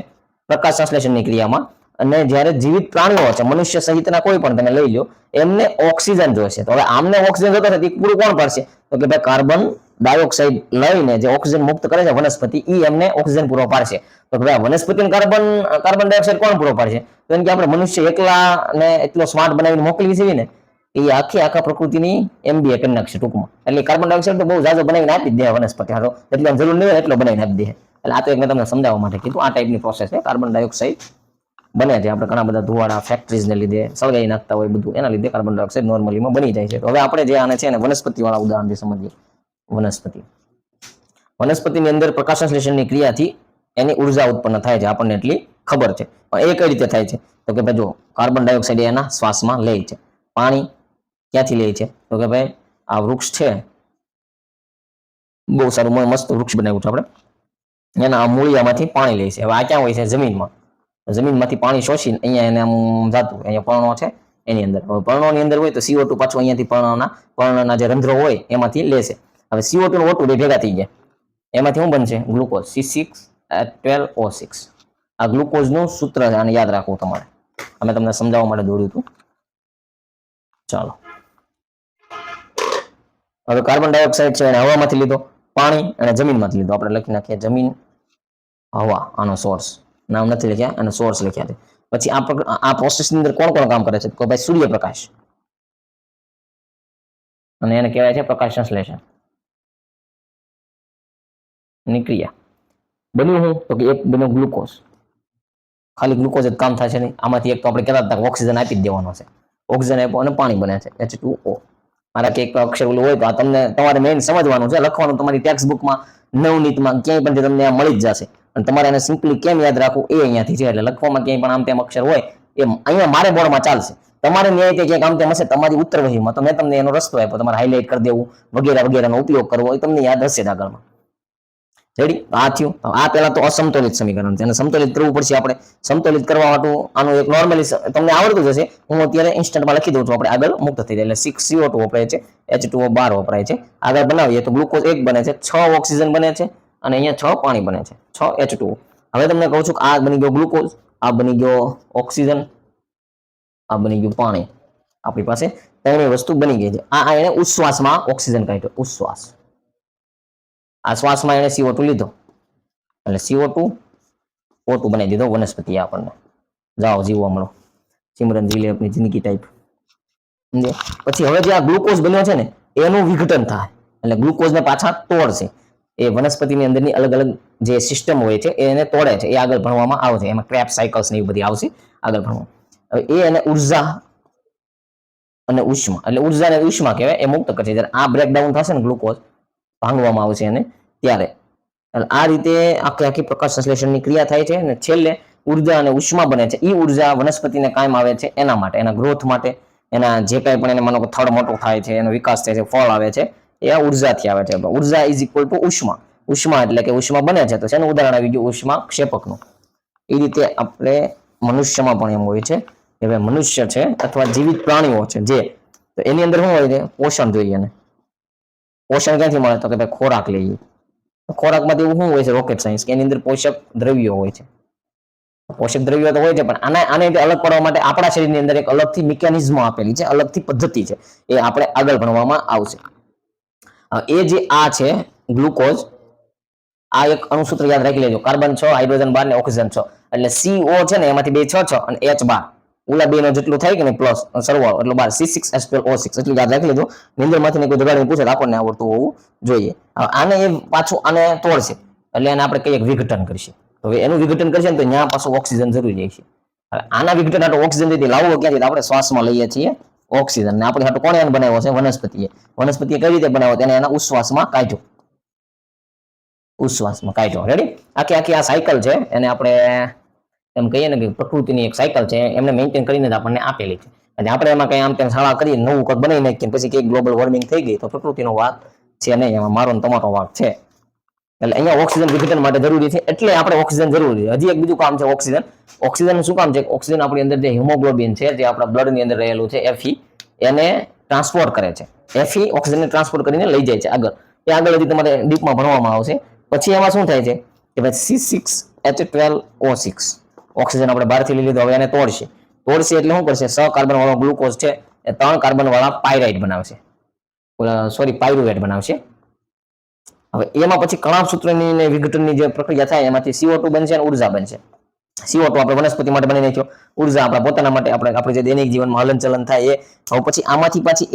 પ્રકાશ સંશ્લેષણની ક્રિયામાં, અને જ્યારે જીવિત પ્રાણીઓ છે, મનુષ્ય સહિતના કોઈ પણ તમે લઈ લો, એમને ઓક્સિજન જોઈશે. તો હવે આમને ઓક્સિજન જોતો નથી, પૂરું કોણ પાડશે? તો કે ભાઈ કાર્બન ડાયોક્સાઇડ લઈને જે ઓક્સિજન મુક્ત કરે છે વનસ્પતિ, એ એમને ઓક્સિજન પૂરો પાડશે. તો કે ભાઈ વનસ્પતિને કાર્બન ડાયોક્સાઇડ કોણ પૂરો પાડશે? તો એમ કે આપણે મનુષ્ય એકલા ને એટલો સ્માર્ટ બનાવીને મોકલી છે ને, એ આખા પ્રકૃતિની MBA કરી નાખશે ટૂંકમાં. એટલે કાર્બન ડાયોક્સાઇડ તો બહુ ઝાઝો બનાવીને આપી જ દે વનસ્પતિ, હાલો એટલે જરૂર નહીં હોય એટલો બનાવીને આપી દે. એટલે આ તો એક મેં તમને સમજાવવા માટે કીધું, આ ટાઈપની પ્રોસેસ છે. કાર્બન ડાયોક્સાઇડ બને છે. આપણે ઘણા બધા ધુવાડા ફેક્ટરીઝને લીધે સળગાઈ નાખતા હોય બધું, એના લીધે કાર્બન ડાયોક્સાઇડ નોર્મલીમાં બની જાય છે. તો હવે આપણે જે આને છે ને વનસ્પતિ વાળા ઉદાહરણથી સમજીએ. વનસ્પતિની અંદર પ્રકાશ સંશ્લેષણની ક્રિયાથી એની ઉર્જા ઉત્પન્ન થાય છે, આપણને એટલી ખબર છે. પણ એ કઈ રીતે થાય છે? તો કે ભાઈ જો કાર્બન ડાયોક્સાઇડ એના શ્વાસમાં લે છે. પાણી ક્યાંથી લે છે? તો કે ભાઈ આ વૃક્ષ છે, બહુ સારું મસ્ત વૃક્ષ બનાવ્યું છે આપણે, એના આ મૂળિયામાંથી પાણી લે છે. હવે આ ક્યાં હોય છે? જમીનમાં. જમીનમાંથી પાણી શોષીને અહીંયા એને આમ જાતું, અહીંયા પર્ણો છે એની અંદર. હવે પર્ણોની અંદર હોય તો CO2 પાછું અહીંયાથી પર્ણના જે રંધ્રો હોય એમાંથી લેશે. હવે CO2 અને O2 બે ભેગા થઈ ગયા, એમાંથી શું બનશે? Glucose, C6H12O6. આ ગ્લુકોઝનું સૂત્ર છે, આને યાદ રાખવું તમારે. અમે તમને સમજાવવા માટે દોર્યું હતું. ચાલો, હવે કાર્બન ડાયોક્સાઇડ છે એને હવામાંથી લીધો, પાણી અને જમીનમાંથી લીધો. આપણે લખી નાખીએ જમીન, હવા, આનો સોર્સ. નામ નથી લખ્યા અને સોર્સ લખ્યા છે. પછી આ પ્રોસેસની અંદર કોણ કોણ કામ કરે છે? તો ભાઈ સૂર્યપ્રકાશ, અને એને કહેવાય છે પ્રકાશ સંશ્લેષણ ની ક્રિયા. બન્યું હું? તો કે એક બન્યો ગ્લુકોઝ. ખાલી ગ્લુકોઝ જ કામ થાય છે નહીં, આમાંથી એક તો આપણે કહેતા હતા ઓક્સિજન આપી જ દેવાનો છે. ઓક્સિજન આપ્યો અને પાણી બને છે, H2O. મારા કે એક અક્ષર ઓલું હોય તો આ તમને તમારે મેઇન સમજવાનું છે, લખવાનું તમારી ટેક્સ્ટ બુકમાં, નવનીતમાં ક્યાંય પણ તમને આ મળી જ જશે. અને તમારે એને સિમ્પલી કેમ યાદ રાખવું એ અહીંયાથી છે. એટલે લખવામાં ક્યાંય પણ આમ તેમ અક્ષર હોય એ અહીંયા મારે બોર્ડમાં ચાલશે, તમારે ન્યાય કે ક્યાંક આમ તેમ હશે તમારી ઉત્તરવહીમાં, તો મેં તમને એનો રસ્તો આપ્યો, તમારે હાઇલાઇટ કરી દેવું વગેરે વગેરેનો ઉપયોગ કરવો, એ તમને યાદ હશે આગળમાં. રેડી? આ થયું. આ પહેલા તો અસમતોલિત સમીકરણ છે, અને સમતોલિત કરવું પડશે આપણે. સમતોલિત કરવા માટે આનું એક નોર્મલી તમને આવડતું જ હશે, હું અત્યારે ઇન્સ્ટન્ટમાં લખી દઉં છું, આપણે આગળ મુક્ત થઈ જાય. એટલે 6 CO2 વપરાય છે, H2O 12 વપરાય છે. આગળ બનાવીએ તો ગ્લુકોઝ 1 બને છે, 6 ઓક્સિજન બને છે, અને અહીંયા 6 પાણી બને છે, 6 H2O. હવે તમને કહું છું કે આ બની ગયો ગ્લુકોઝ, આ બની ગયો ઓક્સિજન, આ બની ગયું પાણી. આપણી પાસે ત્રણેય વસ્તુ બની ગઈ છે. આ એને ઉચ્છ્વાસમાં ઓક્સિજન કાઢ્યો, ઉચ્છ્વાસ. આ શ્વાસમાં એને CO2 લીધો, એટલે CO2 O2 બનાવી દીધો વનસ્પતિ આપણને. જાઓ જીવવા મળો, સિમરન જી લે આપણી જિંદગી ટાઈપ. સમજે? પછી હવે જે આ ગ્લુકોઝ બન્યો છે ને એનું વિઘટન થાય, એટલે ગ્લુકોઝને પાછા તોડશે. એ વનસ્પતિની અંદરની અલગ અલગ જે સિસ્ટમ હોય છે એને તોડે છે, એ આગળ ભણવામાં આવશે. એમાં ક્રેબ્સ સાયકલ્સ ને એ બધી આવશે આગળ ભણવા. હવે એ અને ઉર્જા અને ઉષ્મા, એટલે ઉર્જા અને ઉષ્મા કહેવાય, એ મુક્ત કરશે. જ્યારે આ બ્રેકડાઉન થશે ને ગ્લુકોઝ ભાંગવામાં આવશે એને ત્યારે. આ રીતે આખી પ્રકાશ સંશ્લેષણની ક્રિયા થાય છે અને છેલ્લે ઉર્જા અને ઉષ્મા બને છે. એ ઉર્જા વનસ્પતિને કાયમ આવે છે એના માટે, એના ગ્રોથ માટે, એના જે કાંઈ પણ એને માનો કે થડ મોટો થાય છે, એનો વિકાસ થાય છે, ફળ આવે છે, એ આ ઉર્જાથી આવે છે. ઉર્જા ઇઝ ઇક્વલ ટુ ઉષ્મા. ઉષ્મા એટલે કે ઉષ્મા બને છે, તો શેનું ઉદાહરણ આવી ગયું? ઉષ્મા ક્ષેપકનું. એ રીતે આપણે મનુષ્યમાં પણ એમ હોય છે કે ભાઈ મનુષ્ય છે અથવા જીવિત પ્રાણીઓ છે જે, તો એની અંદર શું હોય છે? પોષણ જોઈએ. એને પોષણ ક્યાંથી મળે? તો કે ભાઈ ખોરાક લઈએ. ખોરાકમાંથી એવું શું હોય છે? રોકેટ સાયન્સ, કે એની અંદર પોષક દ્રવ્યો હોય છે. પોષક દ્રવ્યો તો હોય છે, પણ આને અલગ કરવા માટે આપણા શરીરની અંદર એક અલગથી મિકેનિઝમ આપેલી છે, અલગથી પદ્ધતિ છે, એ આપણે આગળ ભણવામાં આવશે. એ જે આ છે ગ્લુકોઝ, આ એક અણુસૂત્ર યાદ રાખી લેજો. કાર્બન 6, હાઇડ્રોજન 12 ને ઓક્સિજન 6. એટલે CO છે ને એમાંથી 2 6 6 અને H 12, ઓલા બે નો જેટલું થાય કે ને પ્લસ સરવાળો એટલે 12, C6H12O6 એટલું યાદ રાખી લેજો. નિંદરમાંથી કોઈ જગાડીને પૂછે તો આપણને આવડતું હોવું જોઈએ. આને એ પાછું આને તોડશે એટલે એને આપણે કહીએ વિઘટન કરશે. તો એનું વિઘટન કરશે ને તો ત્યાં પાછું ઓક્સિજન જરૂરી જાય છે. આના વિઘટન હાટું ઓક્સિજન લાવવો ક્યાંથી? આપણે શ્વાસમાં લઈએ છીએ ઓક્સિજન. ને આપણે હાટું કોણે એને બનાવ્યો છે? વનસ્પતિએ. વનસ્પતિએ કઈ રીતે બનાવ્યો? તેને એના ઉશ્વાસમાં કાઢ્યો. ઉશ્વાસમાં કાઢ્યો. રેડી? આખી આ સાયકલ છે, એને આપણે એમ કહીએ ને કે પ્રકૃતિની એક સાયકલ છે, એમને મેન્ટેન કરીને જ આપણને આપેલી છે. અને આપણે એમાં કઈ આમ તેમ શાળા કરી નવું કંઈક બનાવી નાખીએ પછી કઈ ગ્લોબલ વોર્મિંગ થઈ ગઈ તો પ્રકૃતિનો વાક છે નહીં, એમાં મારો ને તમારો વાક છે. એટલે અહીંયા ઓક્સિજન વિઘટન માટે જરૂરી છે, એટલે આપણે ઓક્સિજન જરૂરી છે. હજી એક બીજું કામ છે ઓક્સિજન. ઓક્સિજન શું કામ છે? ઓક્સિજન આપણી અંદર જે હિમોગ્લોબિન છે, જે આપણા બ્લડની અંદર રહેલું છે, Fe, એને ટ્રાન્સપોર્ટ કરે છે. Fe ઓક્સિજનને ટ્રાન્સપોર્ટ કરીને લઈ જાય છે આગળ. એ આગળ હજી તમારે ડીપમાં ભણવામાં આવશે. પછી એમાં શું થાય છે કે ભાઈ C6H12O6 ઓક્સિજન આપણે બહારથી લઈ લીધો, હવે એને તોડશે. એટલે શું કરશે? કાર્બન વાળો ગ્લુકોઝ છે એ 3 કાર્બન વાળા પાયરાઇડ બનાવશે, પાયરુવેટ બનાવશે. હવે એમાં પછી કણાભ સૂત્રની વિઘટનની જે પ્રક્રિયા થાય એમાંથી CO2 બનશે અને ઉર્જા બનશે. CO2 આપણે વનસ્પતિ માટે બની નાખ્યો, ઉર્જા આપણા પોતાના માટે, આપણે જે દૈનિક જીવનમાં હલનચલન થાય એ. હવે પછી આમાંથી પાછી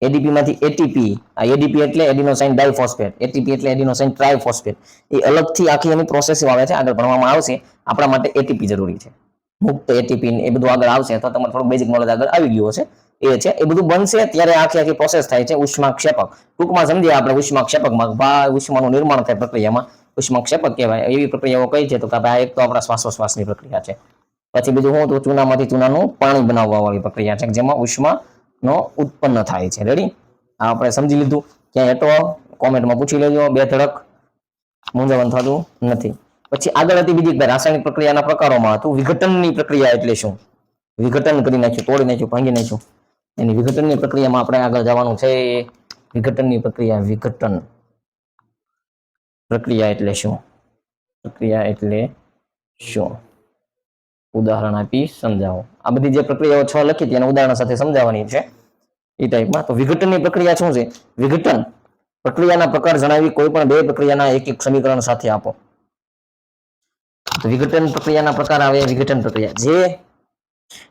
ADP માંથી ATP. આ ADP એટલે એડિનોસાઇન ડાઇફોસ્ફેટ, ATP એટલે એડિનોસાઇન ટ્રાઇફોસ્ફેટ. એ અલગથી આખી એની પ્રોસેસ આવે છે, આગળ ભણવામાં આવશે. આપણા માટે ATP જરૂરી છે, મુક્ત ATP એ બધું આગળ આવશે તો તમારે થોડું બેઝિક નોલેજ આગળ આવી ગયું હશે. એ છે, એ બધું બનશે ત્યારે આખી પ્રોસેસ થાય છે ઉષ્માક્ષેપક. ટૂંકમાં સમજીએ આપણે ઉષ્માક્ષેપકમાં. ઉષ્માનું નિર્માણ થાય પ્રક્રિયામાં ઉષ્માક્ષેપક કહેવાય. એવી પ્રક્રિયાઓ કઈ છે? તો કે એક તો આપણા શ્વાસોશ્વાસની પ્રક્રિયા છે. પછી બીજું શું? તો ચૂનામાંથી ચૂનાનું પાણી બનાવવા વાળી પ્રક્રિયા છે, જેમાં ઉષ્માનો ઉત્પન્ન થાય છે. રેડી? આ આપણે સમજી લીધું. ક્યાંય હેઠો કોમેન્ટમાં પૂછી લેજો, બે ધડક મૂંઝવણ થતું નથી. પછી આગળ હતી બીજી રાસાયણિક પ્રક્રિયાના પ્રકારોમાં હતું વિઘટનની પ્રક્રિયા. એટલે શું? વિઘટન કરી નાખ્યું, તોડી નાખ્યું, ભાંગી નાખ્યું. એની વિઘટનની પ્રક્રિયામાં આપણે આગળ જવાનું છે. વિઘટનની પ્રક્રિયા. વિઘટન પ્રક્રિયા એટલે શું? પ્રક્રિયા એટલે શું? ઉદાહરણ આપી સમજાવો. આ બધી જે પ્રક્રિયાઓ 6 લખી હતી એના ઉદાહરણ સાથે સમજાવવાની છે એ ટાઈપમાં. તો વિઘટનની પ્રક્રિયા શું છે? વિઘટન પ્રક્રિયાના પ્રકાર જણાવી કોઈ પણ બે પ્રક્રિયાના એક સમીકરણ સાથે આપો. વિઘટન પ્રક્રિયાના પ્રકાર આવે. વિઘટન પ્રક્રિયા જે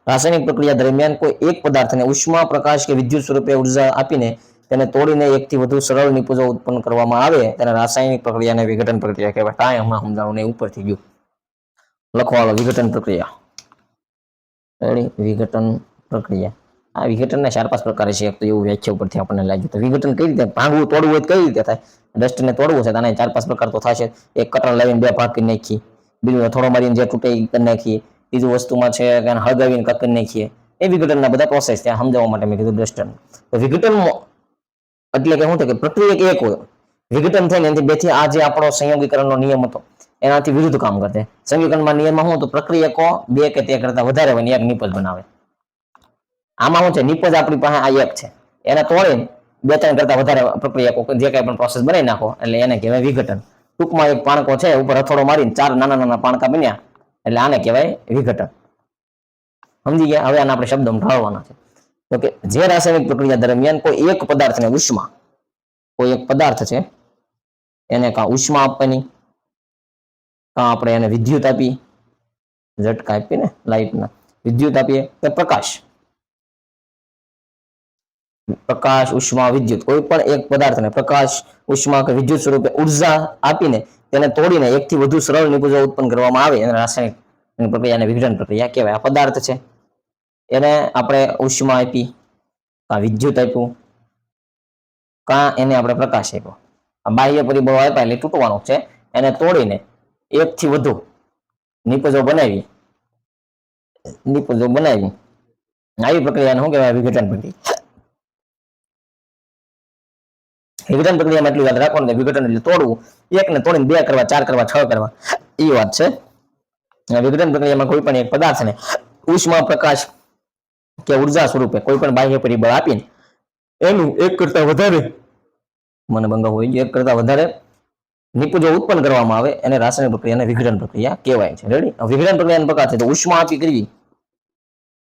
રાસાયણિક પ્રક્રિયા દરમિયાન કોઈ એક પદાર્થને ઉષ્મા, પ્રકાશ કે વિદ્યુત સ્વરૂપે ઉર્જા આપીને તેને તોડીને એકથી વધુ સરળ નિપજો ઉત્પન્ન કરવામાં આવે તેને રાસાયણિક પ્રક્રિયાને વિઘટન પ્રક્રિયા કહેવાય. કાંઈ હમણાં સમજાવું ને ઉપરથી ગયું લખવાળો. વિઘટન પ્રક્રિયા. વિઘટન પ્રક્રિયા. આ વિઘટનના 4-5 પ્રકાર છે. એક તો એવું વ્યાખ્યા ઉપરથી આપણને લાગ્યું. તો વિઘટન કઈ રીતે ભાંગવું, તોડવું હોય કઈ રીતે થાય? ડસ્ટને તોડવું છે તો આના 4-5 પ્રકાર તો થશે. એક કટર લાવીને 2 ભાગ કરી નાખી, બીજું થોડો મારીને જે તૂટે કરી નાખીએ, બીજું વસ્તુમાં છે કે હળગાવીને કટ કરી નાખીએ. એ વિઘટનના બધા પ્રોસેસ ત્યાં સમજાવવા માટે મેં કીધું ડસ્ટન. તો વિઘટન એટલે કે શું થાય કે પ્રક્રિયા એક હોય, વિઘટન થઈને એનાથી બેથી આ જે આપણો સંયોગીકરણનો નિયમ હતો એનાથી વિરુદ્ધ કામ કરશે. સંયોગીકરણમાં નિયમમાં શું હતું? પ્રક્રિયકો 2 કે તે કરતા વધારે હોય ને એક નિપજ બનાવે. આમાં શું છે? નિપજ આપણી પાસે આ એક છે, એને તોડીને 2-3 કરતા વધારે પ્રક્રિયકો જે કાંઈ પણ પ્રોસેસ બનાવી નાખો એટલે એને કહેવાય વિઘટન. ટૂંકમાં એક પાણકો છે ઉપર હથોડો મારીને 4 નાના પાણકા બન્યા એટલે આને કહેવાય વિઘટન. સમજી ગયા? હવે આને આપણે શબ્દમાં ઢાળવાના છે. તો કે જે રાસાયણિક પ્રક્રિયા દરમિયાન કોઈ એક પદાર્થને ઉષ્મા, કોઈ એક પદાર્થ છે એને કાં ઉષ્મા આપવાની, કાં આપણે એને વિદ્યુત આપી, ઝટકા આપીને લાઇટના વિદ્યુત આપીએ કે પ્રકાશ, પ્રકાશ, ઉષ્મા, વિદ્યુત, કોઈ પણ એક પદાર્થને પ્રકાશ, ઉષ્મા કે વિદ્યુત સ્વરૂપે ઉર્જા આપીને તેને તોડીને એકથી વધુ સરળ નિપજો ઉત્પન્ન કરવામાં આવે એને રાસાયણિક પ્રક્રિયાને વિઘટન પ્રક્રિયા કહેવાય. આ પદાર્થ છે એને આપણે ઉષ્મા આપી, કા વિદ્યુત આપ્યું, કા એને આપણે પ્રકાશ આપ્યો. આ બાહ્ય પરિબળો આપ્યા એટલે તૂટવાનું છે. એને તોડીને એકથી વધુ નિપજો બનાવી આવી પ્રક્રિયાને શું કહેવાય? વિઘટન પ્રક્રિયા. વિઘટન પ્રક્રિયામાં એટલી વાત રાખવાનું, વિઘટન એટલે તોડવું, એકને તોડીને 2 કરવા, 4 કરવા, 6 કરવા, એ વાત છે. વિઘટન પ્રક્રિયામાં કોઈ પણ એક પદાર્થને ઉષ્મા, પ્રકાશ કે ઉર્જા સ્વરૂપે કોઈ પણ બાહ્ય પરિબળ આપીને એનું એક કરતા વધારે એક કરતા વધારે નિપજો ઉત્પન્ન કરવામાં આવે એને રાસાયણિક પ્રક્રિયાને વિઘટન પ્રક્રિયા કહેવાય છે. રેડી? વિઘટન પ્રક્રિયાનો પ્રકાર છે તો ઉષ્મા આપી કરવી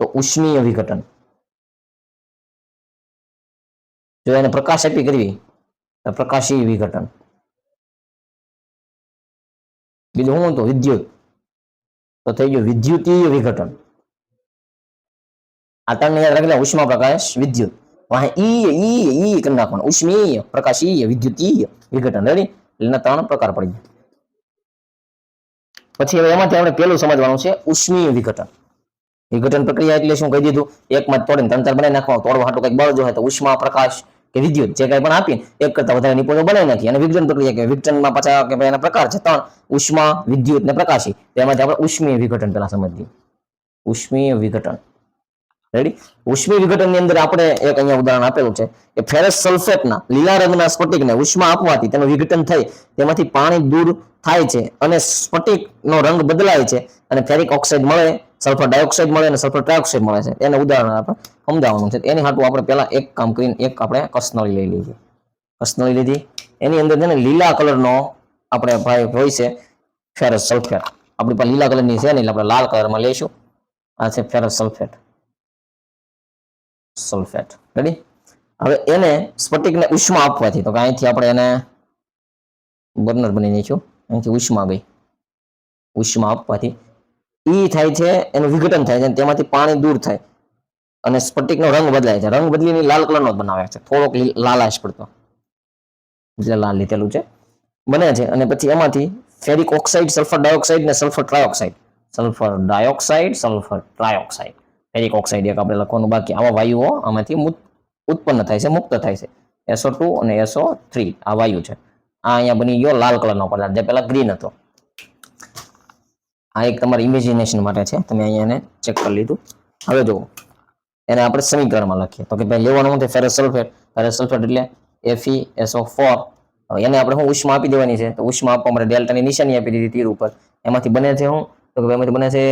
તો ઉષ્મીય વિઘટન, જો એને પ્રકાશ આપી કરવી તો પ્રકાશીય વિઘટન. બીજું શું હતું? વિદ્યુત, તો થઈ ગયું વિદ્યુતીય વિઘટન. આ ત્રણને યાદ રાખી લે: ઉષ્મા, પ્રકાશ, વિદ્યુત. વાહ ઈ કરી નાખવાનું. ઉષ્મીય, પ્રકાશીય, વિદ્યુતીય વિઘટન. રેડી? એના 3 પ્રકાર પડી ગયા. પછી હવે એમાંથી આપણે પહેલું સમજવાનું છે ઉષ્મીય વિઘટન. વિઘટન પ્રક્રિયા એટલે શું કહી દીધું? એકમાં તોડીને 3-4 બનાવી નાખવા. તોડવા હાટું કંઈક બળ જોઈએ તો ઉષ્મા, પ્રકાશ કે વિદ્યુત જે કંઈ પણ આપીને એક કરતા વધારે નિપજો બનાવી નાખી અને વિઘટન પ્રક્રિયા કે વિઘટનમાં પાછા કે એના પ્રકાર છે 3: ઉષ્મા, વિદ્યુત ને પ્રકાશી. તેમાંથી આપણે ઉષ્મીય વિઘટન પેલા સમજીએ. ઉષ્મીય વિઘટન. રેડી? ઉષ્મીય વિઘટનની અંદર આપણે એક અહીંયા ઉદાહરણ આપેલું છે કે ફેરસ સલ્ફેટના લીલા રંગના સ્ફટિકને ઉષ્મા આપવાથી તેનું વિઘટન થઈ તેમાંથી પાણી દૂર થાય છે અને સ્ફટિકનો રંગ બદલાય છે અને ફેરિક ઓક્સાઇડ મળે, સલ્ફર ડાયોક્સાઇડ મળે અને સલ્ફર ટ્રાયોક્સાઇડ મળે છે. એને ઉદાહરણ આપણે સમજાવવાનું છે. એની હાટું આપણે પહેલા એક કામ કરીને એક આપણે કસનળી લઈ લઈએ. કસનળી લીધી, એની અંદર છે ને લીલા કલરનો આપણે ભાઈ હોય છે ફેરસ સલ્ફેટ. આપણી પાસે લીલા કલરની છે ને એટલે આપણે લાલ કલરમાં લઈશું. આ છે ફેરસ સલ્ફેટ. રેડી? હવે એને સ્ફટિકને ઉષ્મા આપવાથી, તો કે અહીંથી આપણે એને બર્નર બની નાખ્યું, અહીંથી ઉષ્મા ગઈ. ઉષ્મા આપવાથી ઈ થાય છે, એનું વિઘટન થાય છે, તેમાંથી પાણી દૂર થાય અને સ્ફટિકનો રંગ બદલાય છે. રંગ બદલીને લાલ કલરનો જ બનાવે છે, થોડોક લાલાશ પડતો, એટલે લાલ લીધેલું છે, બને છે. અને પછી એમાંથી ફેરિક ઓક્સાઇડ, સલ્ફર ડાયોક્સાઇડ ને સલ્ફર ટ્રાયોક્સાઇડ, ફેરિક ઓક્સાઇડ એક આપણે લખવાનું બાકી. આવા વાયુઓ આમાંથી ઉત્પન્ન થાય છે, મુક્ત થાય છે. SO2 અને SO3 આ વાયુ છે. આ અહીંયા બની ગયો લાલ કલરનો પદાર્થ, જે પેલા ગ્રીન હતો. આ એક તમારી ઇમેજિનેશન માટે છે, તમે અહીંયા એને ચેક કરી લીધું. હવે જુઓ, એને આપણે સમીકરણમાં લખીએ તો કે ભાઈ લેવાનું છે ફેરસ સલ્ફેટ. ફેરસ સલ્ફેટ એટલે FeSO4. હવે એને આપણે શું ઉષ્મા આપી દેવાની છે, તો ઉષ્મા આપવા માટે ડેલ્ટાની નિશાની આપી દીધી તીર ઉપર. એમાંથી બને છે શું, તો કે એમાંથી બને છે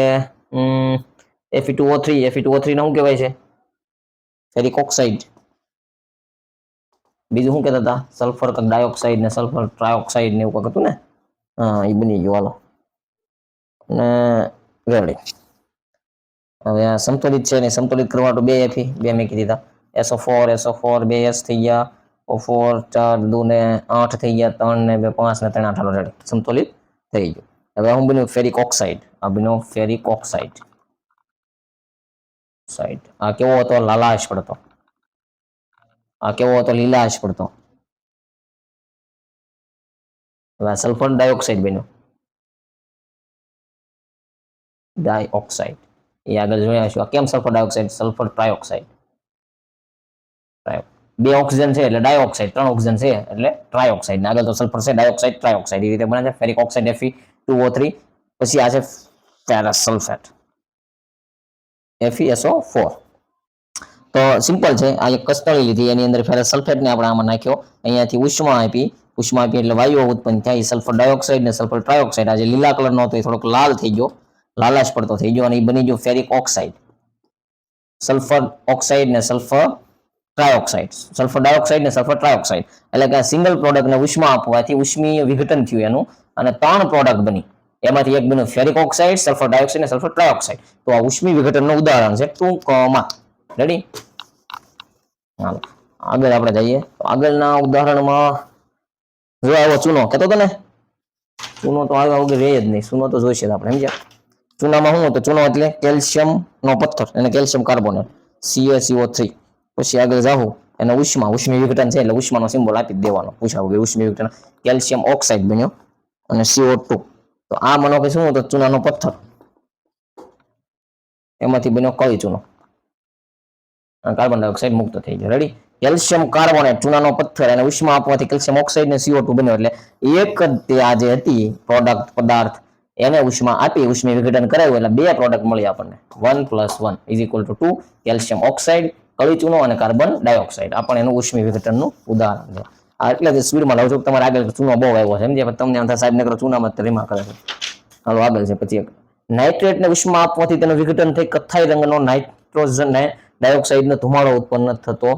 Fe2O3. Fe2O3 ને શું કહેવાય છે? Ferric oxide. બીજું શું કહેતા હતા? સલ્ફર ડાયોક્સાઇડ ને સલ્ફર ટ્રાયોક્સાઇડ ને એવું કંઈક હતું ને. હા, એ બની ગયું. હાલો, ને રેડી. હવે આ સમતોલિત છે ને સમતોલિત કરવા તો 2 Fe 2 મેકી દીધા. SO4 2S થઈ ગયા. O4 4 2 ને 8 થઈ ગયા. 3 ને 2 5 ને 3 8. હાલો, રેડી, સમતોલિત થઈ ગયું. હવે હું બન્યું ફેરિક ઓક્સાઇડ. આ બન્યો ફેરિક ઓક્સાઇડ. આ કેવો હતો? લાલાશ પડતો. આ કેવો હતો? લીલાશ પડતો. હવે સલ્ફર ડાયોક્સાઇડ બન્યો, ડાયોક્સાઇડ. એ આગળ જોયા હશું. આ કેમ sulphur dioxide? Sulphur trioxide. 2 oxygen છે એટલે ડાયોક્સાઇડ, 3 ઓક્સિજન છે એટલે ટ્રાયોક્સાઇડ. આગળ તો સલ્ફર છે, ડાયોક્સાઇડ, ટ્રાયોક્સાઇડ, એ રીતે બને છે ફેરિક ઓક્સાઇડ Fe2O3. પછી આ છે ફેરસ સલ્ફેટ FeSO4. તો સિમ્પલ છે. આ એક કસનળી લીધી, એની અંદર ફેરસ સલ્ફેટને આપણે આમાં નાખ્યો, અહીંયાથી ઉષ્મા આપી એટલે વાયુઓ ઉત્પન્ન થાય. સલ્ફર ડાયોક્સાઇડ ને સલ્ફર ટ્રાયોક્સાઇડ. આ જે લીલા કલરનો હતો એ થોડોક લાલ થઈ ગયો, લાલાશ પડતો થઈ ગયો, અને એ બની ગયો ફેરિક ઓક્સાઇડ. સલ્ફર ઓક્સાઇડ ને સલ્ફર ટ્રાયોક્સાઇડ, સલ્ફર ડાયોક્સાઇડ ને સલ્ફર ટ્રાયોક્સાઇડ. એટલે કે સિંગલ પ્રોડક્ટને ઉષ્મા આપવાથી ઉષ્મીય વિઘટન થયું એનું, અને 3 પ્રોડક્ટ બની. એમાંથી એક બન્યું ફેરિક ઓક્સાઇડ, સલ્ફર ડાયોક્સાઇડ ને સલ્ફર ટ્રાયોક્સાઇડ. તો આ ઉષ્મી વિઘટનનું ઉદાહરણ છે ટૂંકમાં. રેડી? હાલો, આગળ આપણે જઈએ. તો આગળના ઉદાહરણમાં જો આવો ચૂનો કહેતો હતો ને, ચૂનો તો આવ્યા વગર રહે જ નહીં. ચૂનો તો જોઈશે આપણે, સમજ્યા? ચૂનામાં શું હતું? ચૂનો એટલે કેલ્શિયમ નો પથ્થર, અને કેલ્શિયમ કાર્બોનેટ CaCO3. પછી આગળ જાઉં એને ઉષ્મી વિઘટન છે એટલે ઉષ્માનો સિમ્બોલ આપી જ દેવાનો, પૂછાવું કે ઉષ્મી વિઘટન. કેલ્શિયમ ઓક્સાઇડ બન્યો અને CO2. તો આ માનો કે શું હતો, ચૂનાનો પથ્થર, એમાંથી બન્યો કળી ચૂનો, કાર્બન ડાયોક્સાઇડ મુક્ત થઈ ગયો. રેડી. કેલ્શિયમ કાર્બોનેટ, ચૂનાનો પથ્થર, અને ઉષ્મા આપવાથી કેલ્શિયમ ઓક્સાઇડ ને CO2 બન્યો. એટલે એક જ તે આ જે હતી પ્રોડક્ટ પદાર્થ એને ઉષ્મા આપી, ઉષ્મી વિઘટન કરાવ્યું એટલે બે પ્રોડક્ટ મળી આપણને. 1 + 1 = 2. કેલ્શિયમ ઓક્સાઇડ, કળી ચૂનો અને કાર્બન ડાયોક્સાઇડ. આ પણ એનું ઉષ્મી વિઘટનનું ઉદાહરણ છે. આ એટલે જ સ્પીડમાં લાવજો, તમારે આગળ ચૂનો બહુ આવ્યો છે સમજ્યા, તમને આમ સાહેબ ને કરો ચૂનામાં રીમા કરે છે. હાલો આગળ છે. પછી એક નાઇટ્રેટને ઉષ્મા આપવાથી તેનું વિઘટન થઈ કથ્થાઈ રંગનો નાઇટ્રોજન ડાયોક્સાઇડનો ધુમાડો ઉત્પન્ન થતો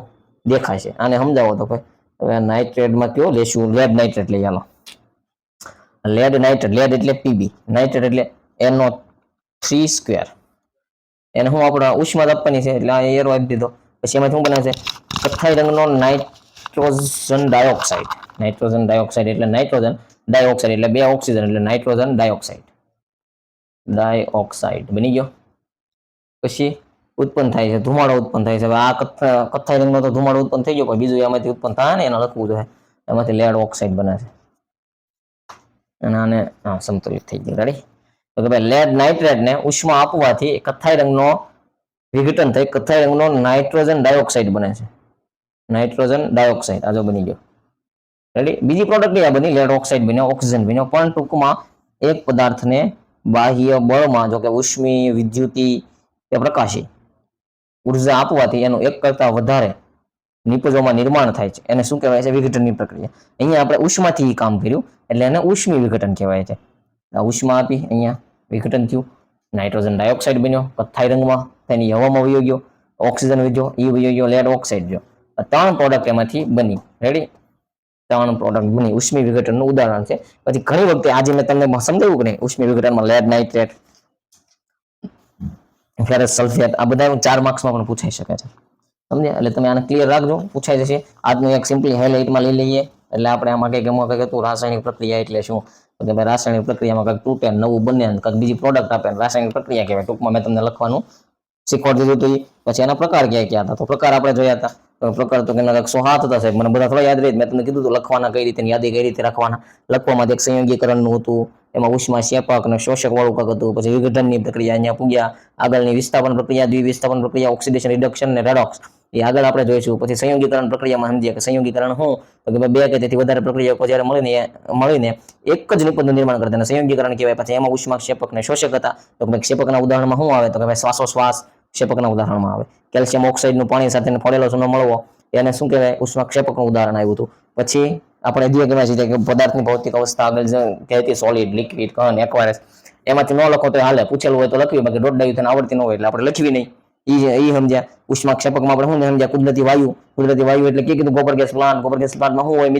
દેખાય છે. આને સમજાવો તો ભાઈ. હવે નાઇટ્રેટમાં કયો લેશું, લેડ નાઇટ્રેટ લઈ હાલો. લેડ નાઇટ્રેટ, લેડ એટલે Pb, નાઇટ્રેટ એટલે NO3². એને હું આપણે ઉષ્મા આપવાની છે એટલે આ એરો આપી દીધો. પછી એમાં શું બને છે, કથ્થાઈ રંગનો નાઇટ્રોજન ડાયોક્સાઇડ. નાઇટ્રોજન ડાયોક્સાઇડ એટલે નાઇટ્રોજન, ડાયોક્સાઇડ એટલે બે ઓક્સિજન એટલે નાઇટ્રોજન ડાયોક્સાઇડ. ડાયોક્સાઇડ બની ગયો. પછી ઉત્પન્ન થાય છે, ધુમાડો ઉત્પન્ન થાય છે. હવે આ કથ્થાઈ રંગનો તો ધુમાડો ઉત્પન્ન થઈ ગયો, પણ બીજું એમાંથી ઉત્પન્ન થાય ને એને લખવું જોઈએ. એમાંથી લેડ ઓક્સાઇડ બને છે અને આને સંતુલિત થઈ ગયું. રેડી. તો કે ભાઈ લેડ નાઇટ્રેટ ને ઉષ્મા આપવાથી કથ્થાઈ રંગનો વિઘટન થઈ કથ્થાઈ રંગનો નાઇટ્રોજન ડાયોક્સાઇડ બને છે. નાઇટ્રોજન ડાયોક્સાઇડ આ જો બની ગયો. રેડી. બીજી પ્રોડક્ટ આ બની, લેડ ઓક્સાઇડ બન્યો, ઓક્સિજન બન્યો. પણ ટૂંકમાં એક પદાર્થને બાહ્ય બળમાં, જો કે ઉષ્મી, વિદ્યુતી કે પ્રકાશી ઉર્જા આપવાથી એનું એક કરતા વધારે નિપજોમાં નિર્માણ થાય છે, એને શું કહેવાય છે, વિઘટનની પ્રક્રિયા. અહીંયા આપણે ઉષ્માથી કામ કર્યું એટલે એને ઉષ્મી વિઘટન કહેવાય છે. આ ઉષ્મા આપી, અહીંયા વિઘટન થયું, નાઇટ્રોજન ડાયોક્સાઇડ બન્યો કથ્થાઈ રંગમાં, તેની હવામાં વયો ગયો, ઓક્સિજન વધ્યો, ઈ વયો ગયો, લેડ ઓક્સાઇડ ગયો. 3 પ્રોડક્ટ એમાંથી બની. રેડી. 3 પ્રોડક્ટ બની, ઉષ્મી વિઘટનનું ઉદાહરણ છે. પછી ઘણી વખતે આજે મેં તમને સમજાવ્યું કે નહીં, ઉષ્મી વિઘટનમાં લેડ નાઇટ્રેટ, ફેરસ સલ્ફેટ, આ બધા 4 માર્ક્સમાં પણ પૂછાઈ શકે છે સમજ્યા. એટલે તમે આને ક્લિયર રાખજો, પૂછાઈ જશે. આજનું એક સિમ્પલી હાઇલાઇટમાં લઈ લઈએ. એટલે આપણે આમાં કંઈક એમાં કંઈક હતું રાસાયણિક પ્રક્રિયા એટલે શું, તો કે ભાઈ રાસાયણિક પ્રક્રિયામાં કંઈક તૂટે, નવું બને, કંઈક બીજી પ્રોડક્ટ આપે, રાસાયણિક પ્રક્રિયા કહેવાય. ટૂંકમાં મેં તમને લખવાનું શીખવાડી દીધું હતું. પછી એના પ્રકાર ક્યાં ક્યાં હતા, તો પ્રકાર આપણે જોયા હતા. તો પ્રકાર તો એના 107 હતા સાહેબ, મને બધા થોડા યાદ રહી. મેં તમને કીધું હતું લખવાના કઈ રીતે, યાદી કઈ રીતે રાખવાના. લખવામાં એક સંયોગીકરણનું હતું, એમાં ઉષ્મા શેપક અને શોષક વાળું કાંક હતું. પછી વિઘટનની પ્રક્રિયા અહીંયા પૂગ્યા, આગળની વિસ્થાપન પ્રક્રિયા, દ્વિવિસ્થાપન પ્રક્રિયા, ઓક્સિડેશન રિડક્શન ને રેડોક્સ, એ આગળ આપણે જોઈશું. પછી સંયોગીકરણ પ્રક્રિયામાં સમજીએ કે સંયોગીકરણ શું, તો કે બે કે તેથી વધારે પ્રક્રિયાઓ જ્યારે મળીને એક જ નિપજનું નિર્માણ કરતા અને સંયોગીકરણ કહેવાય. પછી એમાં ઉષ્મા ક્ષેપક ને શોષક હતા. તો કે ક્ષેપકના ઉદાહરણમાં શું આવે, તો કે ભાઈ શ્વાસોશ્વાસ ક્ષેપકના ઉદાહરણમાં આવે. કેલ્શિયમ ઓક્સાઇડનું પાણી સાથે ફોડેલો ચૂનો મળવો, એને શું કહેવાય, ઉષ્મા ક્ષેપકનું ઉદાહરણ આવ્યું હતું. પછી આપણે જે કહેવાય છે કે પદાર્થની ભૌતિક અવસ્થા આગળ કહેતી સોલિડ, લિક્વિડ, ઘન, એક્વાયસ, એમાંથી ન લખો તો હાલે, પૂછેલું હોય તો લખવી, બાકી દોઢ થઈને આવડતી ન હોય એટલે આપણે લખવી નહીં. એ સમજ્યા. ઉષ્મા ક્ષેપકમાં આપણે શું સમજ્યા, કુદરતી વાયુ એટલે કે કીધું ગોબર ગેસ પ્લાન્ટમાં શું હોય,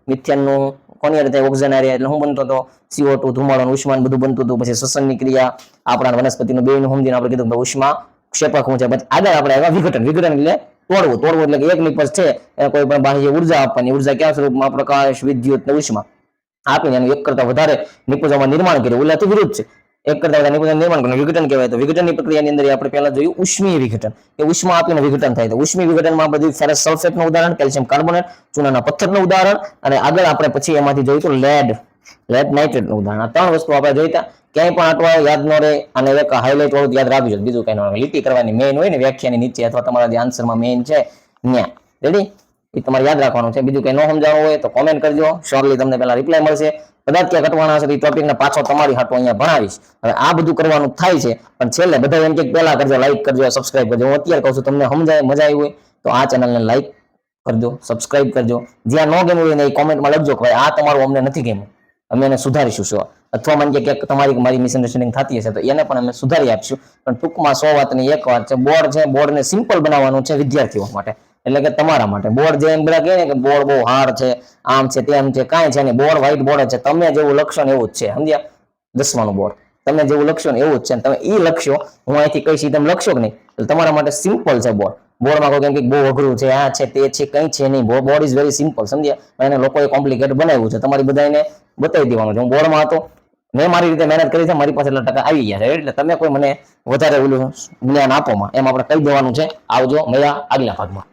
મિથેનનું કોની રીતે ઓક્સિજન એટલે શું બનતો હતો, CO2 ધુમાડો, ઉષ્માન બધું બનતું હતું. પછી શ્વસનની ક્રિયા આપણા વનસ્પતિનું બેનું સમજીને આપણે કીધું ઉષ્મા ક્ષેપક શું છે. પછી આગળ આપણે આવ્યા વિઘટન. વિઘટન એટલે તોડવું એટલે કે એક નિપજ છે એને કોઈ પણ બાહ્ય ઉર્જા આપવાની. ઉર્જા કયા સ્વરૂપમાં, પ્રકાશ, વિદ્યુત ને ઉષ્મા આપીને એનું એક કરતા વધારે નિપજોમાં નિર્માણ કર્યું. ઓલાથી વિરુદ્ધ છે, એક કરતા વધારે નિપજોમાં નિર્માણ કરવું વિઘટન કહેવાય. તો વિઘટનની પ્રક્રિયાની અંદર આપણે પહેલા જોયું ઉષ્મીય વિઘટન, કે ઉષ્મા આપીને વિઘટન થાય. તો ઉષ્મી વિઘટનમાં બધું ફેરસ સલ્ફેટનું ઉદાહરણ, કેલ્શિયમ કાર્બોનેટ, ચૂનાના પથ્થરનું ઉદાહરણ, અને આગળ આપણે પછી એમાંથી જોયું તો લેડ નાઇટ્રેટનું ઉદાહરણ. આ 3 વસ્તુ આપણે જોઈ હતા. ક્યાંય પણ આટવા યાદ ન રહે અને એક હાઇલાઇટ વાળું યાદ રાખજો, બીજું કઈ ન. લીટી કરવાની મેઇન હોય ને વ્યાખ્યાની નીચે અથવા તમારા જે આન્સરમાં મેઇન છે ત્યાં. રેડી. એ તમારે યાદ રાખવાનું છે. બીજું કઈ ન સમજાવવું હોય તો કોમેન્ટ કરજો, શ્યોરલી તમને પહેલા રિપ્લાય મળશે. કદાચ ક્યાં કટવાના હશે એ ટોપિકને પાછો તમારી હાટો અહીંયા ભણાવીશ. હવે આ બધું કરવાનું થાય છે, પણ છેલ્લે બધા એમ કે પહેલા કરજો, લાઈક કરજો, સબસ્ક્રાઇબ કરજો. હું અત્યારે કહું છું, તમને સમજાય, મજા આવી હોય તો આ ચેનલને લાઈક કરજો, સબસ્ક્રાઇબ કરજો. જ્યાં ન ગમ્યું હોય ને એ કોમેન્ટમાં લખજો કે આ તમારું અમને નથી ગમ્યું, અમે એને સુધારીશું. શું અથવા મને કે તમારી મારી મિસઅન્ડરસ્ટેન્ડિંગ થતી હશે તો એને પણ અમે સુધારી આપીશું. પણ ટૂંકમાં 100 વાતની એક વાત છે, બોર્ડ છે, બોર્ડને સિમ્પલ બનાવવાનું છે વિદ્યાર્થીઓ માટે, એટલે કે તમારા માટે. બોર્ડ જે એમ બધા કહે ને કે બોર્ડ બહુ હાર્ડ છે, આમ છે તેમ છે, કાંઈ છે નહીં. બોર્ડ વ્હાઇટ બોર્ડ છે, તમે જેવું લખશો ને એવું જ છે. સમજ્યા? 10માનું બોર્ડ તમે જેવું લખશો ને એવું જ છે. તમે એ લખશો, હું અહીંથી કહીશ તમે લખશો કે નહીં, એટલે તમારા માટે સિમ્પલ છે બોર્ડ. બોર્ડમાં કોઈ કેમ કે બહુ અઘરું છે, આ છે તે છે, કંઈ છે નહીં. Board is very simple. સમજ્યા? એને લોકોએ કોમ્પ્લિકેટેડ બનાવ્યું છે, તમારી બધાને બતાવી દેવાનું છે. હું બોર્ડમાં હતો, મેં મારી રીતે મહેનત કરી છે, મારી પાસે એટલા ટકા આવી ગયા છે. એટલે તમે કોઈ મને વધારે ઓલું જ્ઞાન આપોમાં એમ આપણે કહી દેવાનું છે. આવજો, મળ્યા આગલા ભાગમાં.